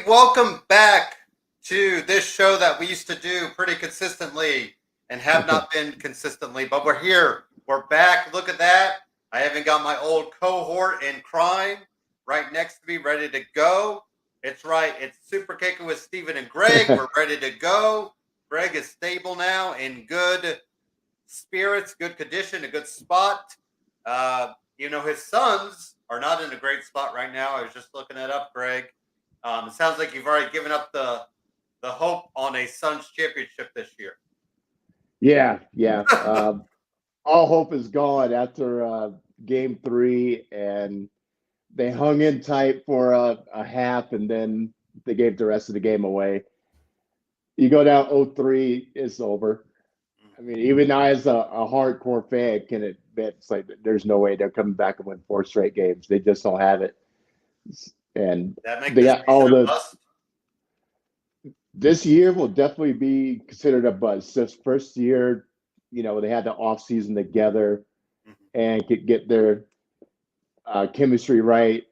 welcome back to this show that we used to do pretty consistently and have not been consistently, but we're here. We're back. Look at that. I even got my old cohort in crime right next to me, ready to go. It's right. It's Superkickin' with Steven and Greg. We're ready to go. Greg is stable now, in good spirits, good condition, a good spot. His sons are not in a great spot right now. I was just looking that up, Greg. It sounds like you've already given up the hope on a Suns championship this year. Yeah. All hope is gone after game 3, and they hung in tight for a half, and then they gave the rest of the game away. You go down 0-3, it's over. I mean, even I, as a hardcore fan, can admit it's like there's no way they're coming back and win 4 straight games. They just don't have it. And that makes they got all the. Bust? This year will definitely be considered a bust. This first year, they had the off season together and could get their chemistry right.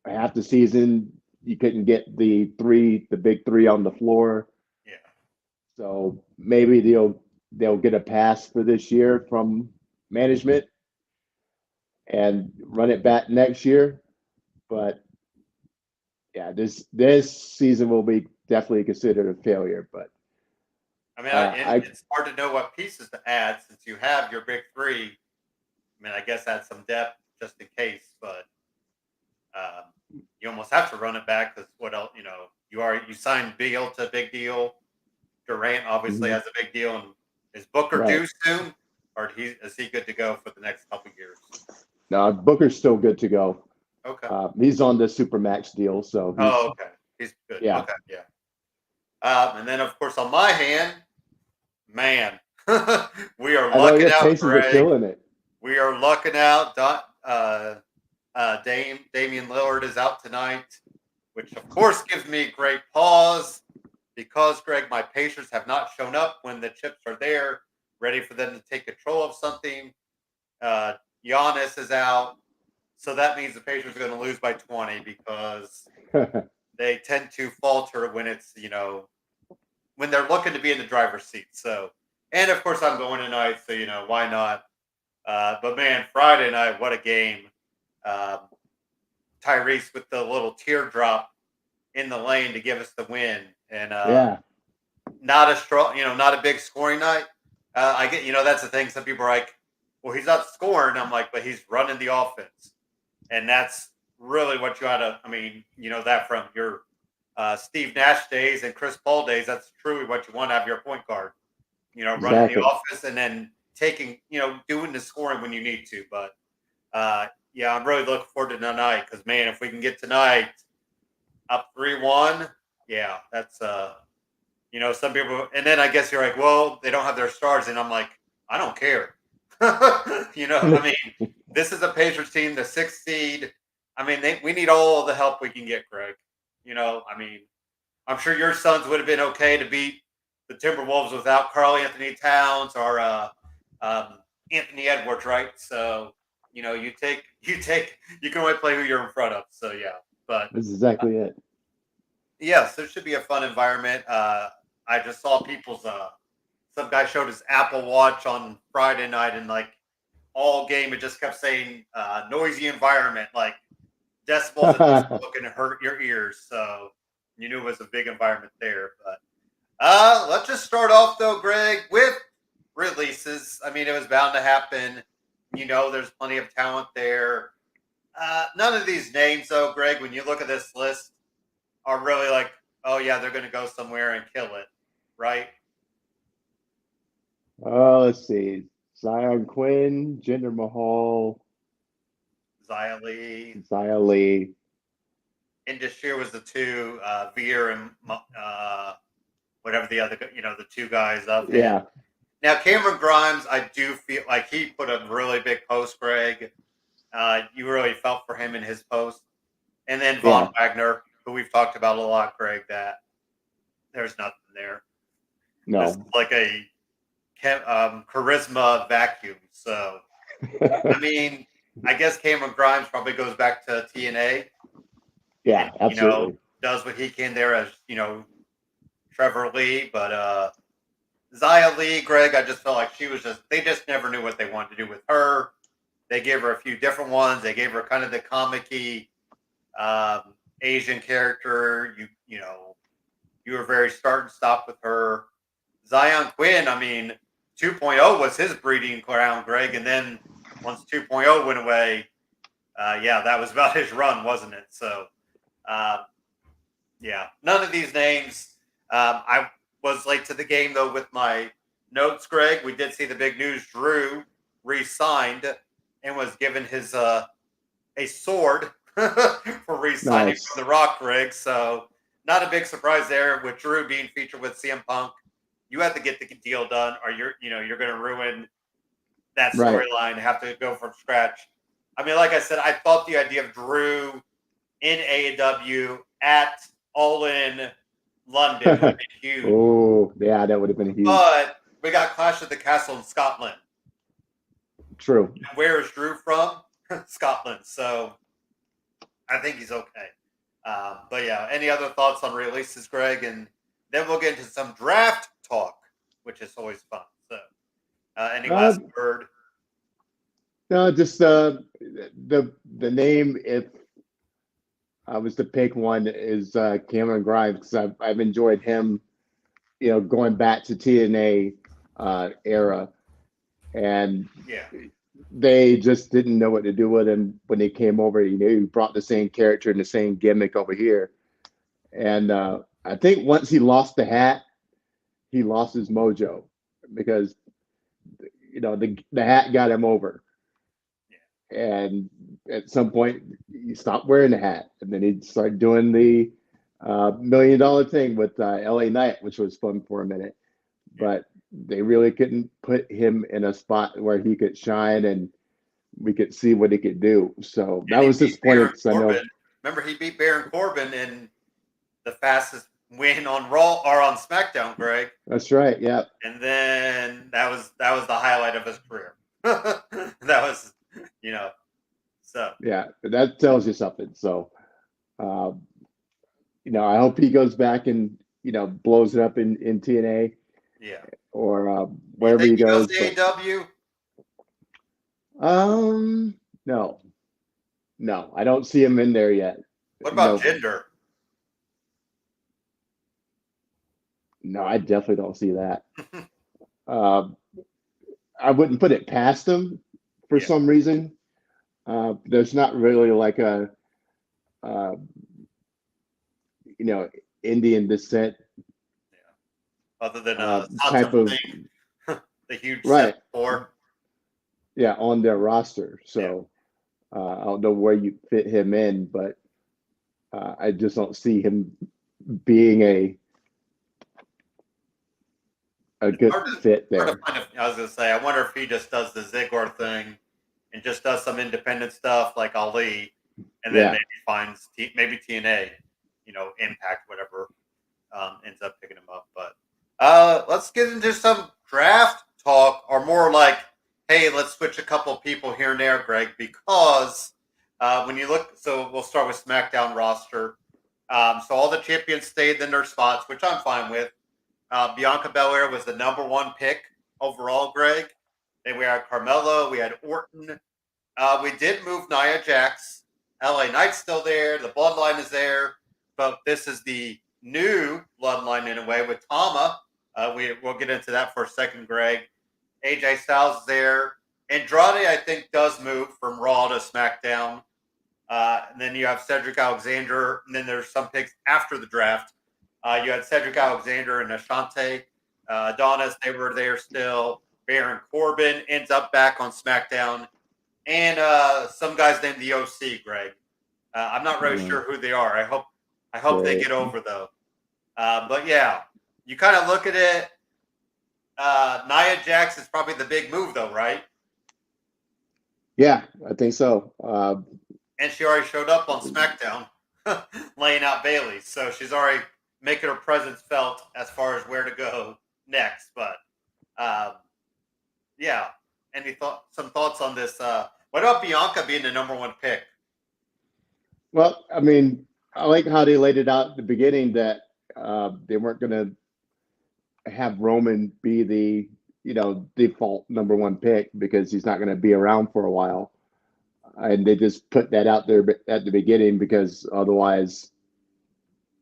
Half the season, you couldn't get the big three on the floor. Yeah. So maybe they'll get a pass for this year from management and run it back next year. But yeah, this season will be definitely considered a failure. But I mean, it's hard to know what pieces to add since you have your big three. I mean, I guess add some depth just in case, but you almost have to run it back because what else? You signed Beal to a big deal. Durant obviously has a big deal, and is Booker due soon, or is he good to go for the next couple of years? No, Booker's still good to go. Okay, he's on the Supermax deal, so. Okay, he's good. Yeah. Okay, yeah. And then of course on my hand, man, we are lucking out. Pacers Greg. Are killing it. We are lucking out. Damian Lillard is out tonight, which of course gives me great pause because, Greg, my Pacers have not shown up when the chips are there, ready for them to take control of something. Giannis is out, so that means the Pacers are going to lose by 20 because they tend to falter when it's, when they're looking to be in the driver's seat. So, and of course I'm going tonight, so, why not? But man, Friday night, what a game. Tyrese with the little teardrop in the lane to give us the win, and not a strong, not a big scoring night. I get, that's the thing. Some people are like, "Well, he's not scoring." I'm like, "But he's running the offense," and that's really what you ought to. I mean, that from your Steve Nash days and Chris Paul days. That's truly what you want to have your point guard. Running the offense and then taking, doing the scoring when you need to, but. Yeah, I'm really looking forward to tonight because, man, if we can get tonight up 3-1, yeah, that's, some people. And then I guess you're like, well, they don't have their stars. And I'm like, I don't care. I mean, this is a Pacers team, the 6th seed. I mean, we need all the help we can get, Greg. I mean, I'm sure your Suns would have been okay to beat the Timberwolves without Karl Anthony Towns or Anthony Edwards, right? So, you can only play who you're in front of. So yeah, but that's exactly it. Yes, there should be a fun environment. I just saw some guy showed his Apple Watch on Friday night, and like all game, it just kept saying noisy environment, like decibels that just looking to hurt your ears. So you knew it was a big environment there. But let's just start off though, Greg, with releases. I mean, it was bound to happen. There's plenty of talent there. None of these names, though, Greg, when you look at this list, are really like, oh, yeah, they're going to go somewhere and kill it, right? Let's see. Zion Quinn, Jinder Mahal. Zia Lee. And this year was the two, Veer and whatever the other, the two guys up there. Yeah. Now, Cameron Grimes, I do feel like he put a really big post, Greg. You really felt for him in his post. And then Von Wagner, who we've talked about a lot, Greg, that there's nothing there. No. It's like a charisma vacuum. So, I mean, I guess Cameron Grimes probably goes back to TNA. Yeah, absolutely. does what he can there as, Trevor Lee. But Zia Lee, Greg, I just felt like they just never knew what they wanted to do with her. They gave her a few different ones. They gave her kind of the comic-y Asian character. You were very start and stop with her. Zion Quinn, 2.0 was his breeding ground, Greg. And then once 2.0 went away, that was about his run, wasn't it? So, none of these names. I was late to the game, though, with my notes, Greg. We did see the big news. Drew re-signed and was given his a sword for re-signing from The Rock, Greg. So not a big surprise there with Drew being featured with CM Punk. You have to get the deal done, or you're going to ruin that storyline. Have to go from scratch. Like I said, I thought the idea of Drew in AEW at All In London would have been huge. Oh, yeah, that would have been huge. But we got Clash at the Castle in Scotland. True. And where is Drew from? Scotland. So I think he's okay. But yeah, any other thoughts on releases, Greg? And then we'll get into some draft talk, which is always fun. So any last word? No, just the name, if I was to pick one, is Cameron Grimes, because I've enjoyed him, going back to TNA era, and they just didn't know what to do with him when he came over. He brought the same character and the same gimmick over here, and I think once he lost the hat, he lost his mojo, because the hat got him over. And at some point, he stopped wearing the hat, and then he started doing the $1 million thing with LA Knight, which was fun for a minute. But they really couldn't put him in a spot where he could shine and we could see what he could do. So that was disappointing. Remember, he beat Baron Corbin in the fastest win on Raw or on SmackDown, Greg. That's right. Yeah. And then that was the highlight of his career. That was. So yeah, that tells you something. So, I hope he goes back and blows it up in TNA. Yeah. Or wherever he goes. AEW? No, I don't see him in there yet. What about Jinder? No, I definitely don't see that. I wouldn't put it past him. For some reason, there's not really like a, Indian descent. Yeah. Other than type of the huge right. 7'4". Yeah, on their roster. So I don't know where you fit him in, but I just don't see him being a good fit there. I was going to say, I wonder if he just does the Ziggler thing and just does some independent stuff like Ali, and then maybe finds maybe TNA, Impact, whatever, ends up picking him up. But let's get into some draft talk, or more like, hey, let's switch a couple people here and there, Greg, because when you look, so we'll start with SmackDown roster. So all the champions stayed in their spots, which I'm fine with. Bianca Belair was the #1 pick overall, Greg. Then we had Carmelo, we had Orton. We did move Nia Jax. LA Knight's still there. The bloodline is there. But this is the new bloodline in a way with Tama. We'll get into that for a second, Greg. AJ Styles is there. Andrade, I think, does move from Raw to SmackDown. And then you have Cedric Alexander. And then there's some picks after the draft. You had Cedric Alexander and Ashante. Adonis, they were there still. Baron Corbin ends up back on SmackDown. And some guys named the OC, Greg. I'm not really sure who they are. I hope they get over, though. But yeah, you kind of look at it. Nia Jax is probably the big move, though, right? Yeah, I think so. And she already showed up on SmackDown, laying out Bayley. So she's already making her presence felt as far as where to go next. But yeah, some thoughts on this? What about Bianca being the #1 pick? Well, I mean, I like how they laid it out at the beginning that they weren't going to have Roman be the default number one pick because he's not going to be around for a while, and they just put that out there at the beginning because otherwise,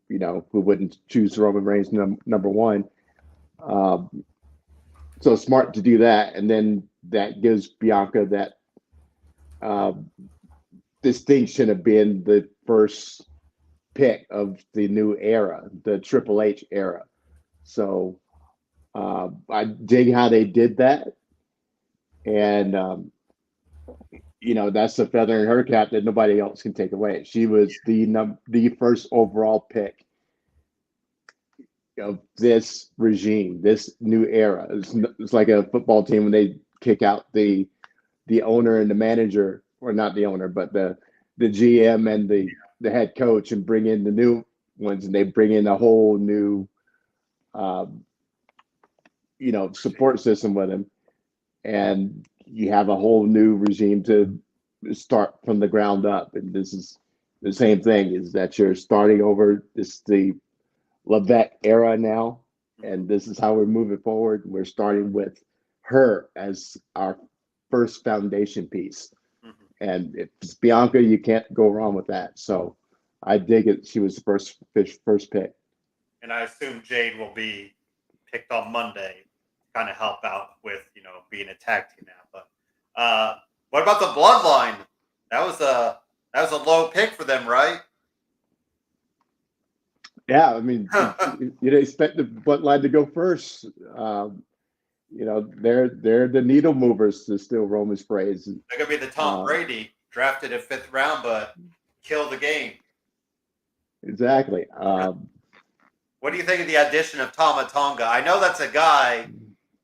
we wouldn't choose Roman Reigns number one. So smart to do that, and then that gives Bianca that distinction of being the first pick of the new era, the Triple H era. So I dig how they did that, and that's a feather in her cap that nobody else can take away. She was the first overall pick of this regime, this new era. It's like a football team when they kick out the owner and the manager, or not the owner, but the GM and the head coach, and bring in the new ones, and they bring in a whole new support system with them, and you have a whole new regime to start from the ground up. And this is the same thing, is that you're starting over. This is the Levesque era now, and this is how we're moving forward. We're starting with her as our first foundation piece. And if it's Bianca, you can't go wrong with that. So I dig it. She was the first pick. And I assume Jade will be picked on Monday, kind of help out with, being a tag team now. But what about the Bloodline? That was a low pick for them, right? Yeah, I mean, you'd expect the Bloodline to go first. They're the needle movers, to steal Roman's phrase. They're gonna be the Tom Brady, drafted in 5th round, but kill the game. Exactly. What do you think of the addition of Tama Tonga? I know that's a guy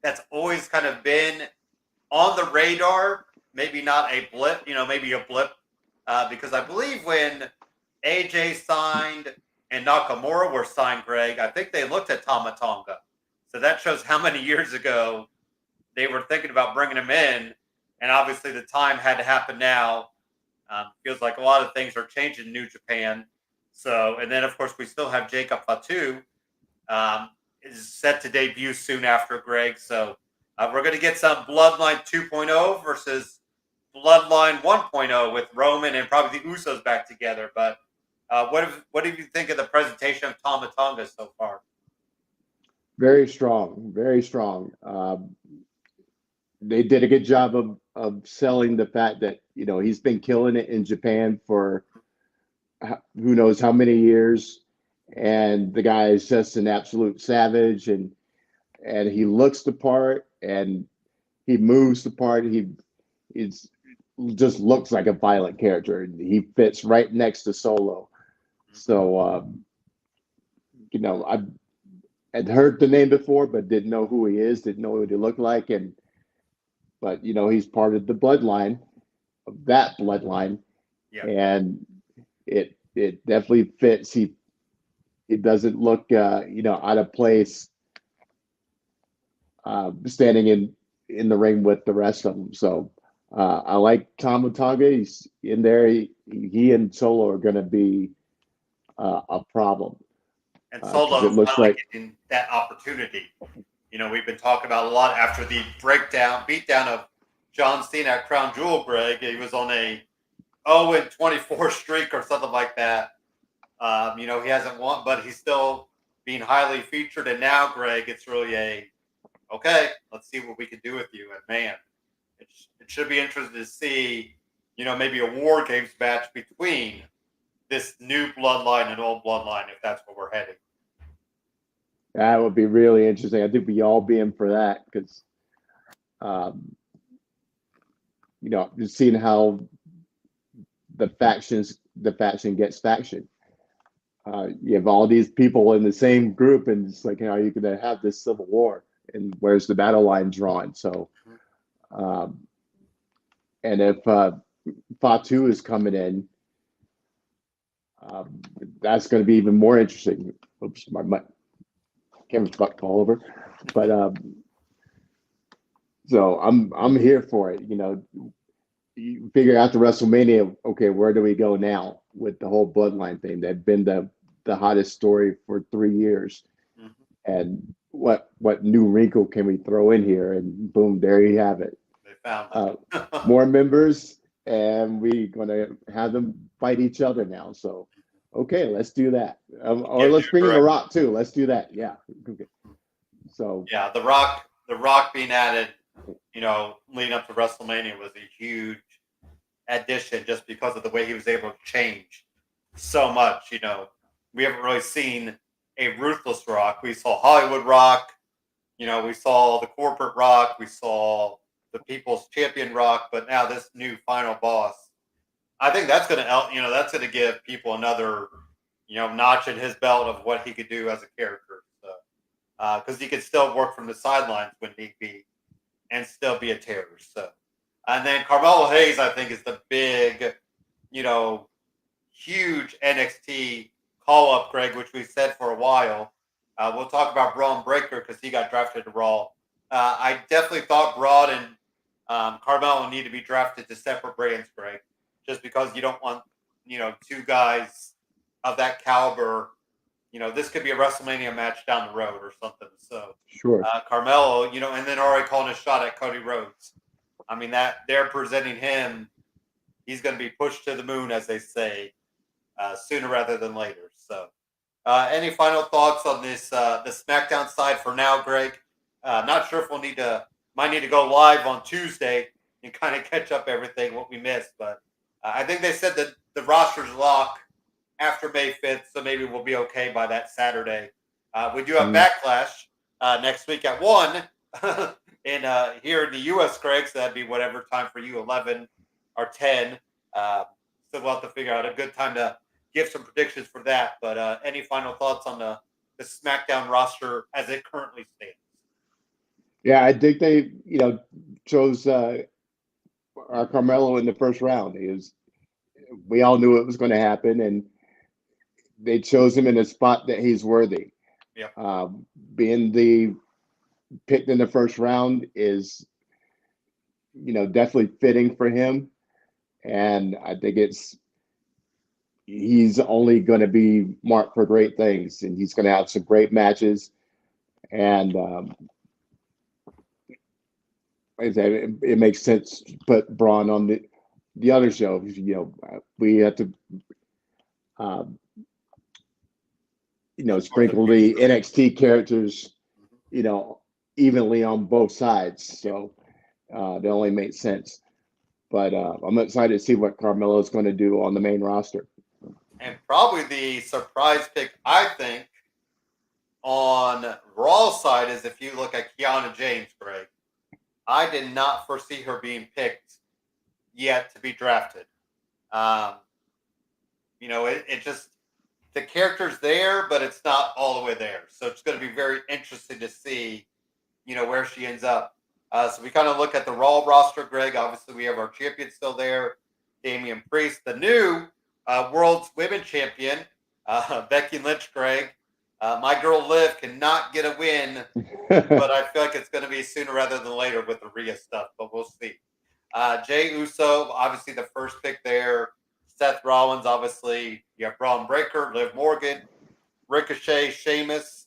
that's always kind of been on the radar, maybe not a blip, maybe a blip, because I believe when AJ signed and Nakamura were signed, Greg, I think they looked at Tama Tonga. So that shows how many years ago they were thinking about bringing him in, and obviously the time had to happen now. Feels like a lot of things are changing in New Japan. So, and then of course we still have Jacob Fatu, is set to debut soon after, Greg. So we're going to get some Bloodline 2.0 versus Bloodline 1.0 with Roman and probably the Usos back together. But what do you think of the presentation of Tama Tonga so far? Very strong, very strong. They did a good job of selling the fact that he's been killing it in Japan for who knows how many years, and the guy is just an absolute savage, and he looks the part, and he moves the part. He just looks like a violent character. He fits right next to Solo. So I had heard the name before, but didn't know who he is, didn't know what he looked like, but he's part of the bloodline, of that bloodline, and it definitely fits. It doesn't look out of place standing in the ring with the rest of them. So I like Tama Tonga. He's in there. He and Solo are going to be a problem. And Solo's finally getting that opportunity. We've been talking about a lot after the beatdown of John Cena at Crown Jewel, Greg. He was on a 0-24 streak or something like that. He hasn't won, but he's still being highly featured. And now, Greg, it's really okay, let's see what we can do with you. And man, it should be interesting to see, maybe a War Games match between this new bloodline and old bloodline, if that's where we're heading. That would be really interesting. I think we all be in for that because, just seeing how the faction gets faction. You have all these people in the same group, and it's like, how are you going to have this civil war? And where's the battle line drawn? So, and if Fatu is coming in, that's going to be even more interesting. Oops, my camera's about to fall over. But so I'm here for it. You figure out the WrestleMania. Okay, where do we go now? with the whole bloodline thing. They've been the hottest story for 3 years. Mhm. And what new wrinkle can we throw in here? And boom, there you have it. They found it. More members, and we're going to have them fight each other now. So, okay, let's do that. Or let's bring in The Rock too. Let's do that. Yeah. Okay. So yeah, The Rock being added, leading up to WrestleMania was a huge addition just because of the way he was able to change so much. We haven't really seen a ruthless Rock. We saw Hollywood Rock. We saw the corporate Rock. We saw the People's Champion Rock. But now this new final boss, I think that's going to, that's going to give people another, notch in his belt of what he could do as a character. So, because he could still work from the sidelines when need be, and still be a terror. So, and then Carmelo Hayes, I think, is the big, huge NXT call up, Greg, which we said for a while. We'll talk about Braun Breaker because he got drafted to Raw. I definitely thought Braun and Carmelo need to be drafted to separate brands, Greg, just because you don't want, two guys of that caliber. This could be a WrestleMania match down the road or something. So, sure. Carmelo, and then already calling a shot at Cody Rhodes. I mean, that they're presenting him. He's going to be pushed to the moon, as they say, sooner rather than later. So, any final thoughts on this, the SmackDown side for now, Greg? Not sure if might need to go live on Tuesday and kind of catch up everything, what we missed. But I think they said that the roster's locked after May 5th, so maybe we'll be okay by that Saturday. We do have Backlash next week at 1 in here in the U.S., Greg, so that'd be whatever time for you, 11 or 10. So we'll have to figure out a good time to give some predictions for that. But any final thoughts on the SmackDown roster as it currently stands? Yeah, I think they, chose Carmelo in the first round. We all knew it was going to happen, and they chose him in a spot that he's worthy. Yep. Being picked in the first round is, definitely fitting for him. And I think he's only going to be marked for great things, and he's going to have some great matches. And like I said, it makes sense to put Braun on the other show. We have to, sprinkle the NXT characters, evenly on both sides. So that only makes sense. But I'm excited to see what Carmelo is going to do on the main roster. And probably the surprise pick, I think, on Raw side is if you look at Kiana James, Greg. I did not foresee her being picked yet to be drafted. It just, the character's there, but it's not all the way there. So it's going to be very interesting to see, where she ends up. So we kind of look at the Raw roster, Greg. Obviously, we have our champion still there, Damian Priest, the new World's Women Champion, Becky Lynch, Greg. My girl Liv cannot get a win, but I feel like it's going to be sooner rather than later with the Rhea stuff, but we'll see. Jey Uso, obviously the first pick there. Seth Rollins, obviously. You have Braun Breaker, Liv Morgan, Ricochet, Sheamus.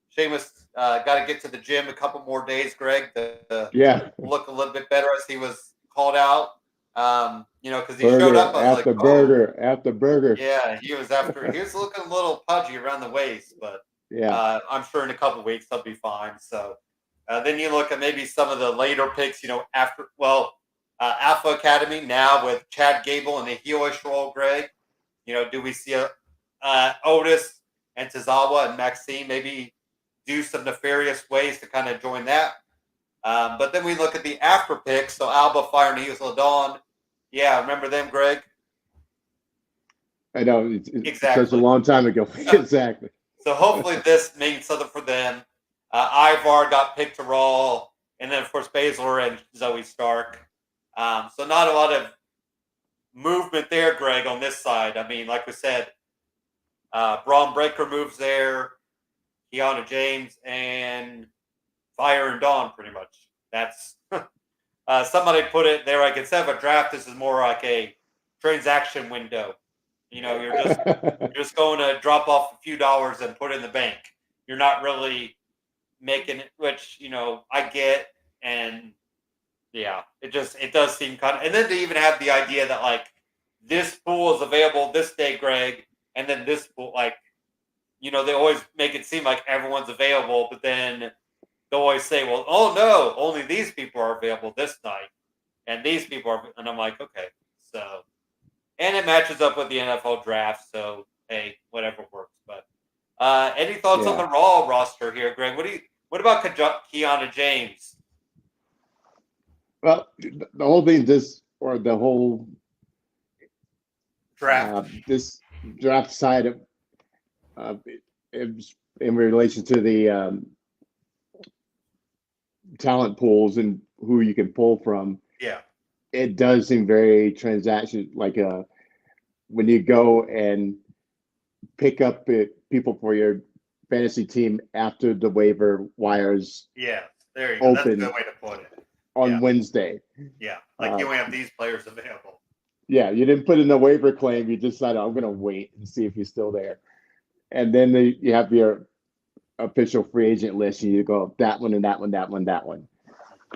Sheamus got to get to the gym a couple more days, Greg, to look a little bit better as he was called out. Because he showed up. I was after burger. Yeah, he was looking a little pudgy around the waist, but I'm sure in a couple of weeks he'll be fine. So then you look at maybe some of the later picks, Alpha Academy now with Chad Gable in a heelish role, Greg. Do we see Otis and Tozawa and Maxine maybe do some nefarious ways to kind of join that? But then we look at the after picks. So Alba, Fire, and Heels of Dawn. Yeah, remember them, Greg? I know. It's such a long time ago. Exactly. So hopefully this means something for them. Ivar got picked to Raw. And then, of course, Baszler and Zoe Stark. So not a lot of movement there, Greg, on this side. I mean, like we said, Braun Breaker moves there. Kiana James and Fire and Dawn, pretty much. That's somebody put it there. Like instead of a draft, this is more like a transaction window. You're just going to drop off a few dollars and put it in the bank. You're not really making it, which I get, and yeah, it does seem kind of, and then to even have the idea that like this pool is available this day, Greg, and then this pool, like they always make it seem like everyone's available, but then they'll always say, well, oh no, only these people are available this night, and these people are, and I'm like, okay, so, and it matches up with the NFL draft, so hey, whatever works. But any thoughts on the Raw roster here, Greg? What about Kiana James? Well, the whole thing, the whole draft, this draft side of in relation to the talent pools and who you can pull from. Yeah, it does seem very transaction, like when you go and pick up people for your fantasy team after the waiver wires. Yeah, there you go. That's a good way to put it. On Wednesday. Yeah, like you only have these players available. Yeah, you didn't put in a waiver claim. You decided, I'm going to wait and see if he's still there. And then you have your official free agent list, and you go that one and that one, that one, that one.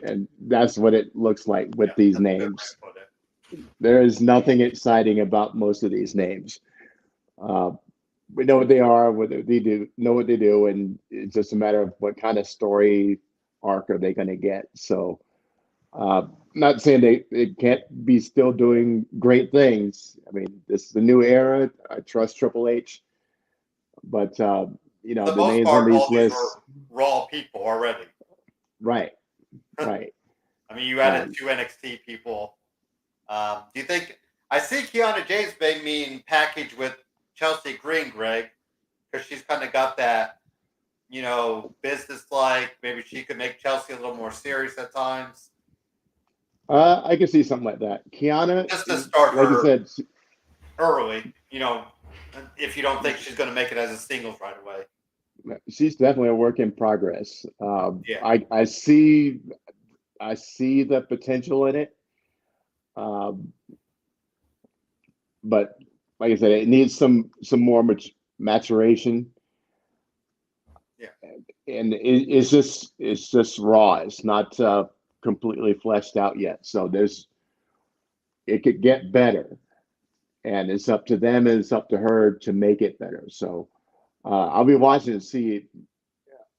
And that's what it looks like with these names. There is nothing exciting about most of these names. We know what they are, what they do, know what they do, and it's just a matter of what kind of story arc are they going to get. So, not saying they can't be still doing great things. I mean, this is a new era. I trust Triple H, but the names on these lists, Raw people already. Right. I mean, you added 2 NXT people. Do you think I see Kiana James being packaged with Chelsea Green, Greg, because she's kind of got that, business-like. Maybe she could make Chelsea a little more serious at times. I can see something like that. Kiana, just to start like her you said, early, if you don't think she's going to make it as a singles right away. She's definitely a work in progress. I see the potential in it. But like I said, it needs some more maturation. Yeah. And it's just raw. It's not completely fleshed out yet. So it could get better, and it's up to them and it's up to her to make it better. So I'll be watching to see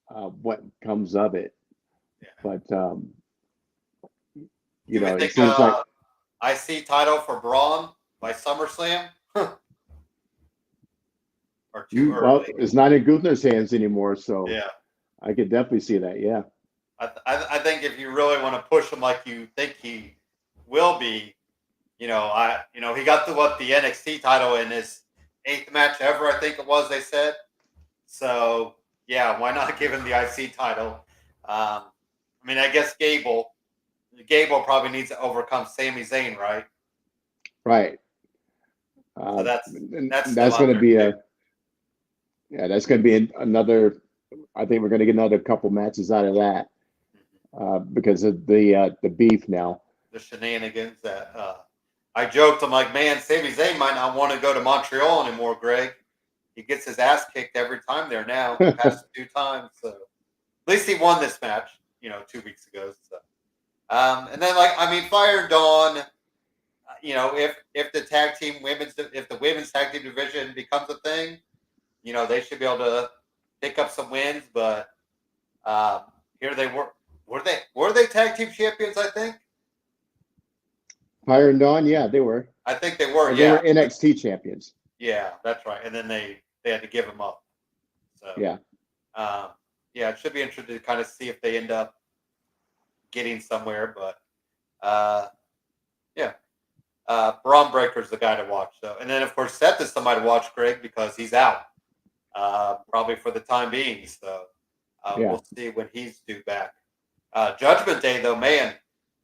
what comes of it. Yeah. But it seems like I see title for Braun by SummerSlam. Or too early. Well, it's not in Gunther's hands anymore, so yeah, I could definitely see that. Yeah, I think if you really want to push him like you think he will be, he got the NXT title in his 8th match ever, I think it was. They said so. Yeah, why not give him the IC title? I mean, I guess Gable probably needs to overcome Sami Zayn, right? Right. So that's going to be that's going to be another. I think we're going to get another couple matches out of that because of the beef now. The shenanigans that I joked. I'm like, man, Sami Zayn might not want to go to Montreal anymore, Greg. He gets his ass kicked every time there now. Past 2 times, so at least he won this match, 2 weeks ago. So, and then Fire and Dawn. If the if the women's tag team division becomes a thing, they should be able to pick up some wins. But here they were they tag team champions? I think. Fire and Dawn, yeah, they were. I think they were. They were NXT champions. Yeah, that's right. And then they had to give them up. So yeah, it should be interesting to kind of see if they end up getting somewhere. But Braun Breaker's the guy to watch, though. And then, of course, Seth is somebody to watch, Greg, because he's out probably for the time being. So we'll see when he's due back. Judgment Day, though, man,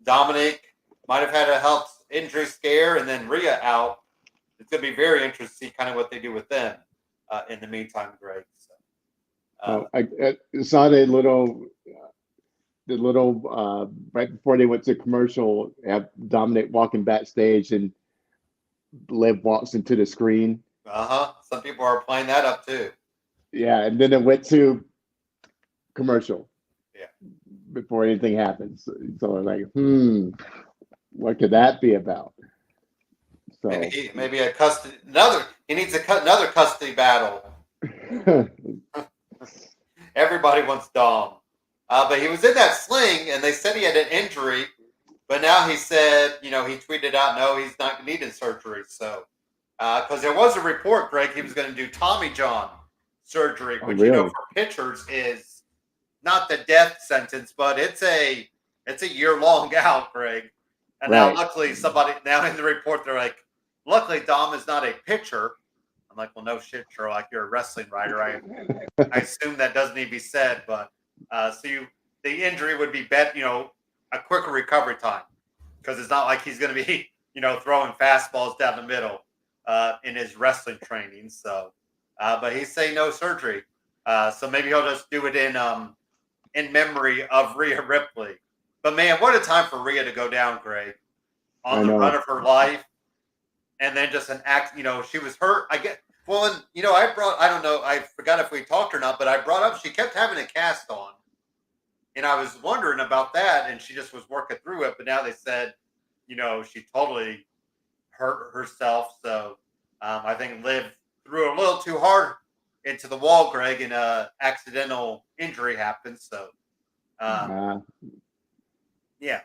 Dominic might have had a health injury scare, and then Rhea out. It's going to be very interesting to see kind of what they do with them in the meantime, Greg. So, I saw the little right before they went to commercial, have Dominic walking backstage, and Liv walks into the screen. Some people are playing that up too. Yeah, and then it went to commercial. Yeah. Before anything happens. So I'm like, what could that be about? So maybe a custody he needs another custody battle. Everybody wants Dom. But he was in that sling, and they said he had an injury. But now he said, he tweeted out, no, he's not needing surgery. So, because there was a report, Greg, he was going to do Tommy John surgery, which really? For pitchers is not the death sentence, but it's a year-long out, Greg. And now, luckily, now in the report, they're like, luckily, Dom is not a pitcher. I'm like, well, no shit, Sherlock, you're a wrestling writer. I assume that doesn't need to be said, but the injury would be a quicker recovery time, because it's not like he's going to be throwing fastballs down the middle in his wrestling training. So, but he's saying no surgery. So maybe he'll just do it in memory of Rhea Ripley. But man, what a time for Rhea to go down, Greg, on the run of her life. And then just an act, she was hurt. I get, well, and, I don't know, I forgot if we talked or not, but I brought up, she kept having a cast on. And I was wondering about that, and she just was working through it. But now they said, she totally hurt herself. So I think Liv threw a little too hard into the wall, Greg, and accidental injury happened. So, yeah,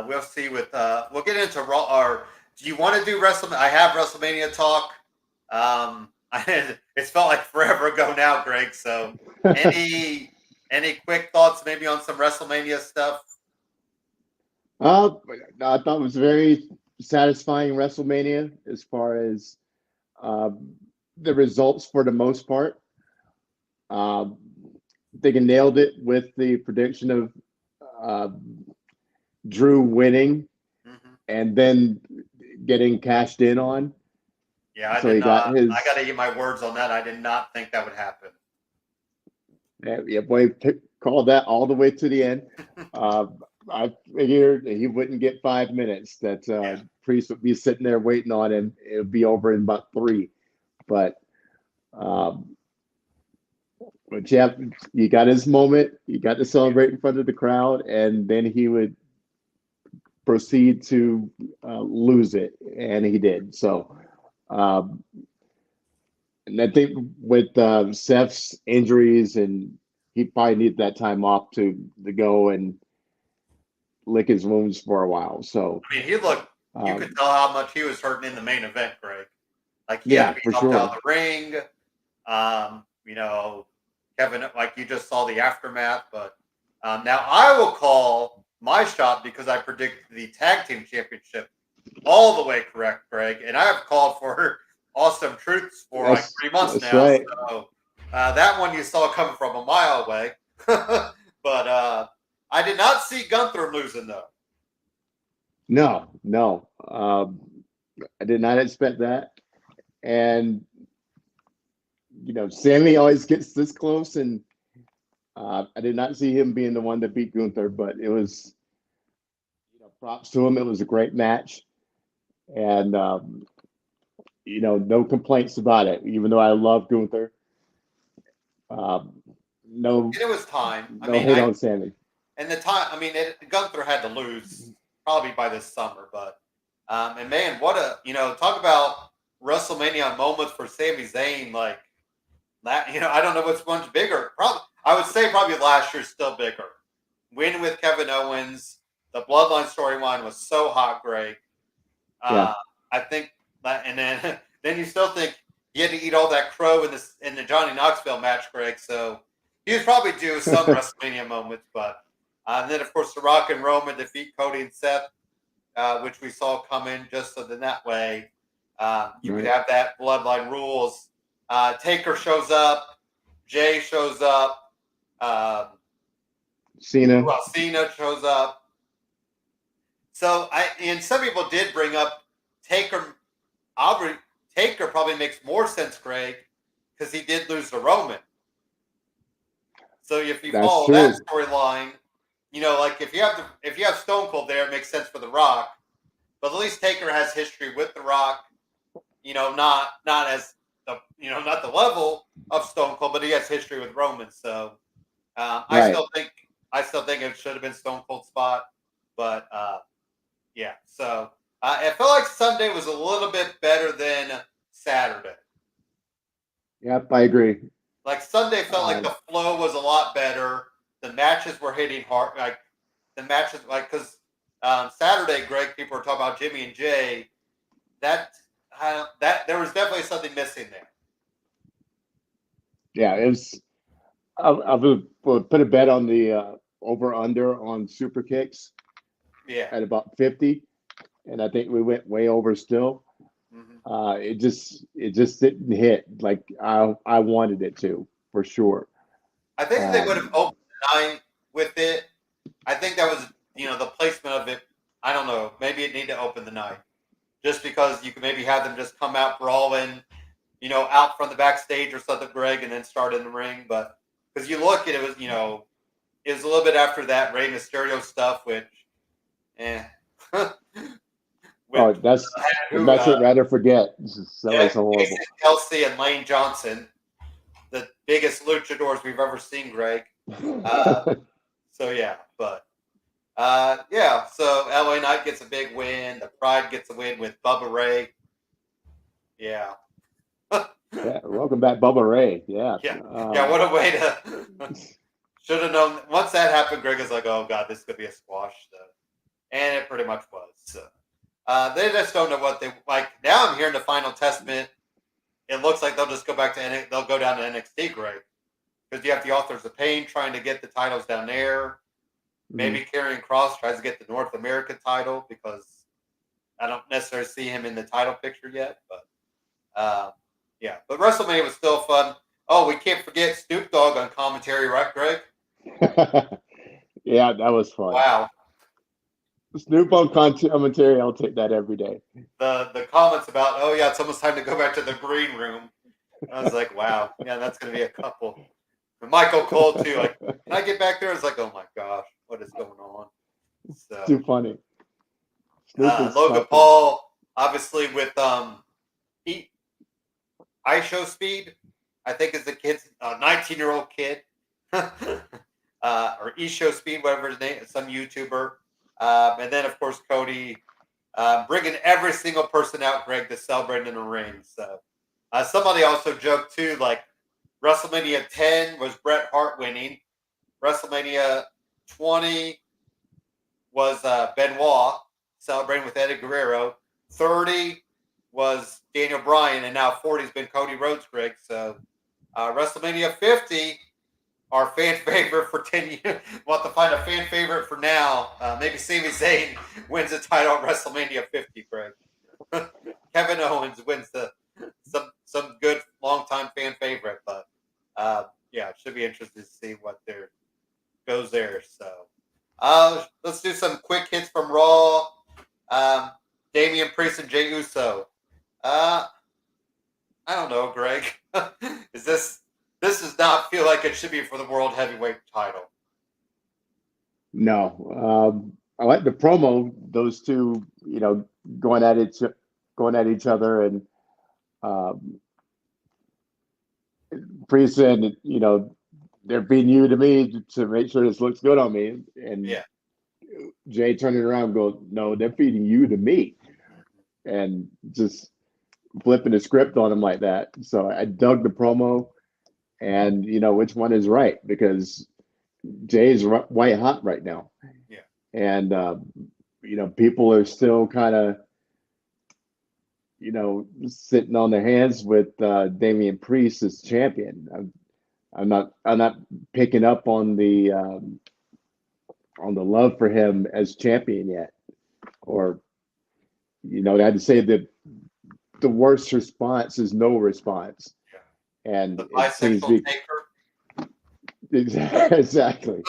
we'll see. We'll get into Raw. Do you want to do WrestleMania? I have WrestleMania talk. It's felt like forever ago now, Greg. So, any quick thoughts maybe on some WrestleMania stuff? I thought it was very satisfying WrestleMania as far as the results for the most part. They nailed it with the prediction of Drew winning and then getting cashed in on. Yeah, I got to get my words on that. I did not think that would happen. Yeah, boy, called that all the way to the end. I figured he wouldn't get 5 minutes. That Priest would be sitting there waiting on him. It would be over in about 3. But Jeff, you got his moment. You got to celebrate in front of the crowd, and then he would proceed to lose it, and he did. So, and I think with Seth's injuries, and he probably needed that time off to go and lick his wounds for a while. So, I mean, he looked. You could tell how much he was hurting in the main event, Greg. Like he yeah, had to be for knocked sure. out of the ring. Kevin, like you just saw the aftermath. But now I will call my shot because I predicted the tag team championship all the way correct, Greg, and I have called for Awesome Truths for like 3 months now. Right. So that one you saw coming from a mile away. But I did not see Gunther losing though. No. I did not expect that. And, Sammy always gets this close, and I did not see him being the one that beat Gunther, but it was, props to him. It was a great match. And, no complaints about it, even though I love Gunther. No. And it was time. No hate on Sammy. And the time, Gunther had to lose probably by this summer, but and man, what talk about WrestleMania moments for Sami Zayn, like that. I don't know what's much bigger. Probably, I would say probably last year's still bigger. Win with Kevin Owens. The Bloodline storyline was so hot, Greg. I think that, and then you still think he had to eat all that crow in the Johnny Knoxville match, Greg. So he was probably due some WrestleMania moments, but and then of course The Rock and Roman defeat Cody and Seth, which we saw come in just so that way you could have that Bloodline rules. Taker shows up, Jay shows up, Cena shows up. So and some people did bring up Taker. Taker probably makes more sense, Greg, because he did lose to Roman. So if you follow that storyline, like if you have Stone Cold there, it makes sense for The Rock. But at least Taker has history with The Rock. not as not the level of Stone Cold, but he has history with Roman. So I Right. still think it should have been Stone Cold's spot, but yeah. So I felt like Sunday was a little bit better than Saturday. Yep, I agree. Like Sunday felt like the flow was a lot better. The matches were hitting hard. Like the matches, like because Saturday, Greg, people were talking about Jimmy and Jay. That there was definitely something missing there. Yeah, it was. I would put a bet on the over under on super kicks. Yeah, at about 50, and I think we went way over still. mm-hmm. It just didn't hit like I wanted it to, for sure. I think if they would have opened the night with it, I think that was the placement of it. I don't know. Maybe it needed to open the night just because you could maybe have them just come out brawling, out from the backstage or something, Greg, and then start in the ring. But because you look at it, was it was a little bit after that Rey Mysterio stuff, which, with, that's the match I'd rather forget. That was horrible. Jason Kelsey and Lane Johnson, the biggest luchadors we've ever seen, Greg. So yeah, but yeah. So LA Knight gets a big win. The Pride gets a win with Bubba Ray. Yeah. Yeah, welcome back, Bubba Ray. Yeah. Yeah. What a way to. Should have known. Once that happened, Greg was like, "Oh God, this could be a squash." So, and it pretty much was. So, they just don't know what they like. Now I'm hearing the Final Testament. It looks like they'll just go back to they'll go down to NXT, Greg, because you have the Authors of Pain trying to get the titles down there. Maybe Karrion Kross tries to get the North American title because I don't necessarily see him in the title picture yet. But yeah, but WrestleMania was still fun. Oh, we can't forget Snoop Dogg on commentary, right, Greg? Yeah, that was fun. Wow. Snoop on commentary, I'll take that every day. The comments about, oh yeah, it's almost time to go back to the green room. I was like, wow, yeah, that's gonna be a couple. And Michael Cole too. Like, can I get back there? It's like, oh my gosh, what is going on? So, too funny. Logan Paul, obviously with iShow Speed, I think is the kid's 19-year-old kid, or eShow Speed, whatever his name, some YouTuber, and then of course Cody bringing every single person out, Greg, to celebrate in the ring. So somebody also joked too, like WrestleMania 10 was Bret Hart winning, WrestleMania 20 was Benoit celebrating with Eddie Guerrero, 30 was Daniel Bryan, and now 40 has been Cody Rhodes, Greg. So WrestleMania 50, our fan favorite for 10 years. We'll have to find a fan favorite for now. Maybe Sami Zayn wins the title at WrestleMania 50, Greg. Kevin Owens wins some good longtime fan favorite, but yeah, it should be interesting to see what there goes there. So let's do some quick hits from Raw. Damian Priest and Jey Uso. I don't know, Greg. This does not feel like it should be for the World Heavyweight title. No. I like the promo, those two, going at each other, and Priest said, they're beating you to me to make sure this looks good on me. And yeah. Jay turning around and goes, no, they're feeding you to me. And just flipping the script on him like that. So I dug the promo, and which one is right, because Jay's white hot right now. Yeah. And people are still kind of sitting on their hands with Damian Priest as champion. I'm not picking up on the love for him as champion yet, or I had to say that the worst response is no response. Yeah. And the bisexual taker. Exactly.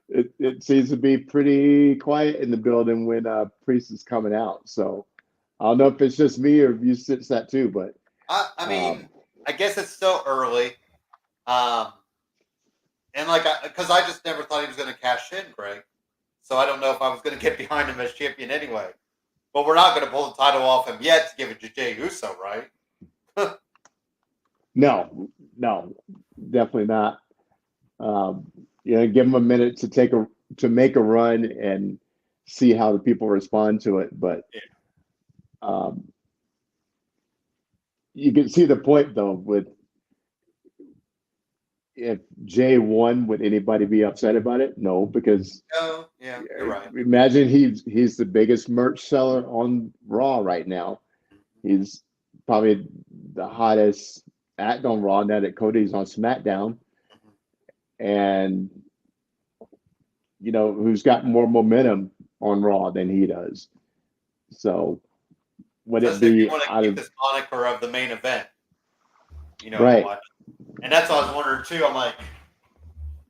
It seems to be pretty quiet in the building when Priest is coming out. So I don't know if it's just me or if you sense that too, but I mean, I guess it's still early. And because I just never thought he was going to cash in, Greg. So I don't know if I was going to get behind him as champion anyway. But we're not going to pull the title off him yet to give it to Jey Uso, right? No, definitely not. Give him a minute to make a run and see how the people respond to it. But you can see the point though with if Jay won, would anybody be upset about it? No, because yeah, you're right. Imagine he's the biggest merch seller on Raw right now. He's probably the hottest act on Raw now that Cody's on SmackDown. And who's got more momentum on Raw than he does. So would it be if you want to keep this moniker of the main event? Right. And that's what I was wondering too. I'm like,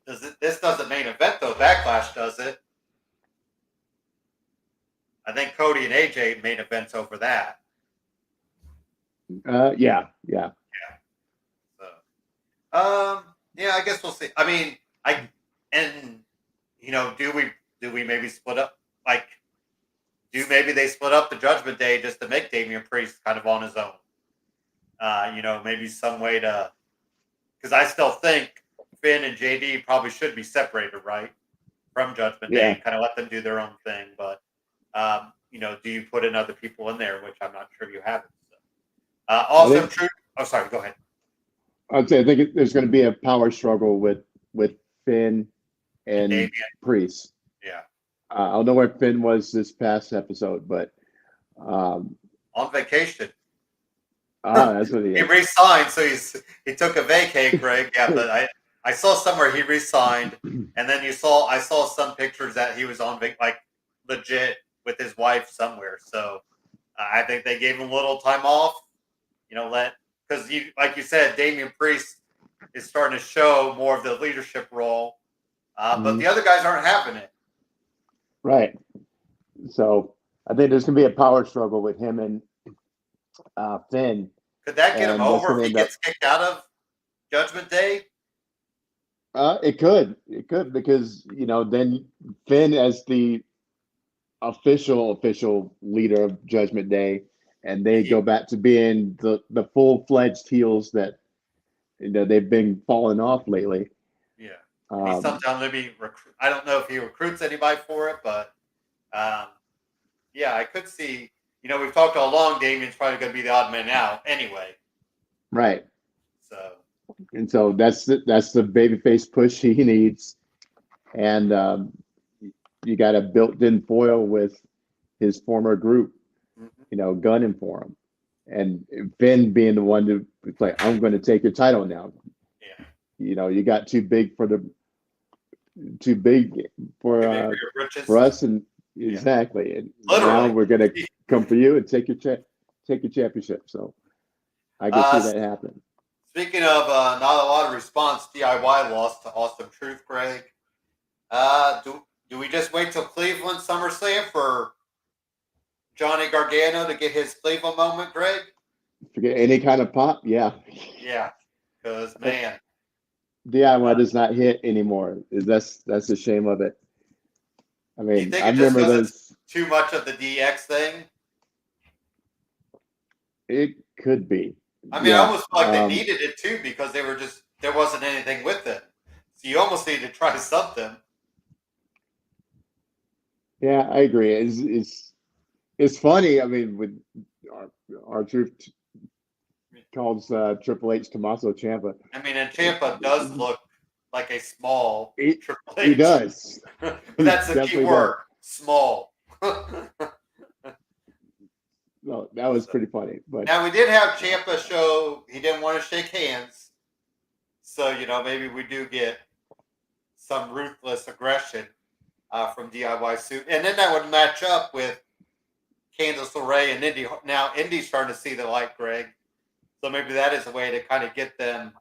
this doesn't main event though. Backlash does it. I think Cody and AJ main events over that. Yeah. So, I guess we'll see. I mean, do we maybe split up? Like, maybe they split up the Judgment Day just to make Damian Priest kind of on his own? Maybe some way to, because I still think Finn and JD probably should be separated, right, from Judgment Day, kind of let them do their own thing. But, do you put in other people in there, which I'm not sure you haven't. So. True. Oh, sorry. Go ahead. I think there's going to be a power struggle with Finn and Priest. Yeah. I don't know where Finn was this past episode, but on vacation. That's what he re-signed, so he took a vacay, Greg. Yeah, but I saw somewhere he re-signed, and then I saw some pictures that he was on like legit with his wife somewhere. So I think they gave him a little time off. Because like you said, Damian Priest is starting to show more of the leadership role, but the other guys aren't having it. Right. So I think there's going to be a power struggle with him and Finn. Could that get him over if he gets kicked out of Judgment Day? It could because then Finn as the official leader of Judgment Day, and they go back to being the full-fledged heels that they've been falling off lately. Yeah, he sometimes maybe I don't know if he recruits anybody for it, but I could see. We've talked all along. Damian's probably going to be the odd man out anyway. Right. So that's the babyface push he needs, and you got a built-in foil with his former group, gunning for him, and Finn being the one to like, I'm going to take your title now. Yeah. You got too big for us, and exactly. And now we're going to come for you and take your championship. So I can see that happen. Speaking of not a lot of response, DIY lost to Awesome Truth, Greg. Do we just wait till Cleveland SummerSlam for Johnny Gargano to get his Cleveland moment, Greg? Forget any kind of pop? Yeah. Yeah, because, man. DIY does not hit anymore. That's a shame of it. I mean, do you think I remember those. Too much of the DX thing? It could be. I mean, I almost feel like they needed it too because there wasn't anything with it. So you almost need to try something. Yeah, I agree. It's funny. I mean, with our truth calls Triple H Tommaso Ciampa. I mean, and Ciampa does look like a small Triple H. He does. That's the key word. Small. No, that was pretty funny. But now we did have Ciampa show he didn't want to shake hands. So, maybe we do get some ruthless aggression from DIY suit. And then that would match up with Candice LeRae and Indy. Now, Indy's starting to see the light, Greg. So maybe that is a way to kind of get them,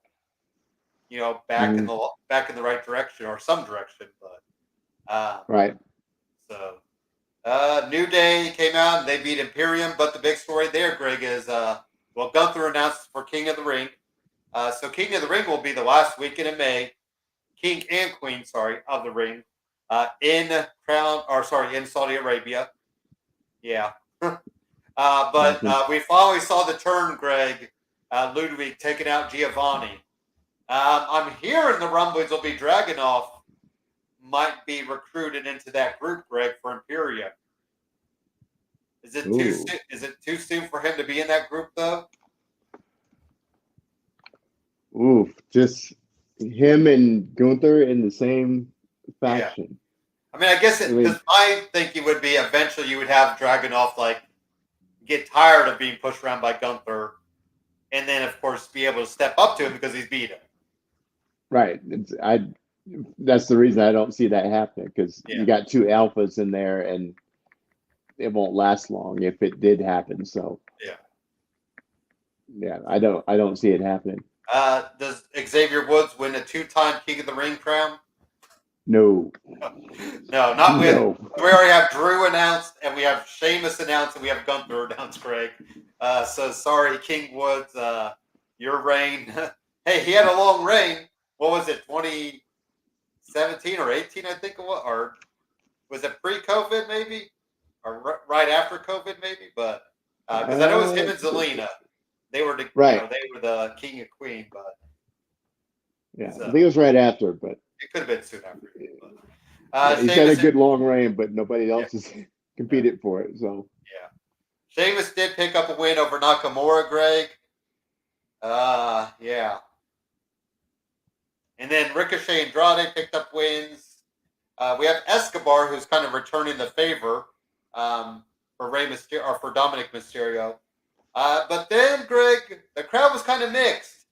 back in the right direction or some direction. But right. So New Day came out and they beat Imperium. But the big story there, Greg, is Gunther announced for King of the Ring. So King of the Ring will be the last weekend in May. King and Queen, of the Ring, in Saudi Arabia. Yeah. But we finally saw the turn, Greg. Ludwig taking out Giovanni. I'm hearing the rumblings will be Dragunov might be recruited into that group, Greg, for Imperium. Is it too soon? Is it too soon for him to be in that group, though? Oof, just him and Gunther in the same faction. Yeah. I mean, I guess because my thinking would be eventually you would have Dragunov like get tired of being pushed around by Gunther, and then of course be able to step up to him because he's beat him. Right. That's the reason I don't see that happening, because you got two alphas in there, and it won't last long if it did happen. So yeah, I don't see it happening. Does Xavier Woods win a 2-time King of the Ring crown? No. No, not with. No. We already have Drew announced, and we have Sheamus announced, and we have Gunther announced, Greg. So sorry, King Woods, your reign. Hey, he had a long reign. What was it, 2017 or 18, I think it was? Or was it pre-COVID maybe? Or right after COVID maybe? But because I know it was him and Zelina. They were the they were the king and queen, but I think it was right after, but it could have been soon after. He's had a good long reign, but nobody else has competed for it. So Sheamus did pick up a win over Nakamura, Greg. And then Ricochet and Andrade picked up wins. We have Escobar, who's kind of returning the favor for Rey Mysterio or for Dominic Mysterio. But then, Greg, the crowd was kind of mixed.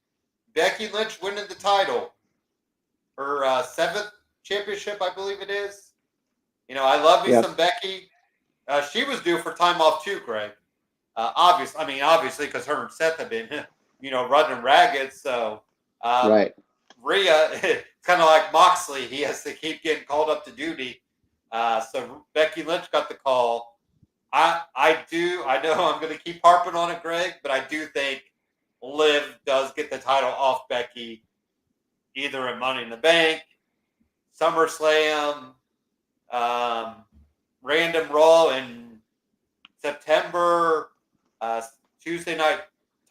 Becky Lynch winning the title. Her 7th championship, I believe it is. You know, I love me some Becky. She was due for time off too, Greg. Obviously, because her and Seth have been, running ragged. So, Rhea, it's kind of like Moxley. He has to keep getting called up to duty. So Becky Lynch got the call. I know I'm going to keep harping on it, Greg, but I do think Liv does get the title off Becky, either at Money in the Bank, SummerSlam, Random Raw in September, Tuesday Night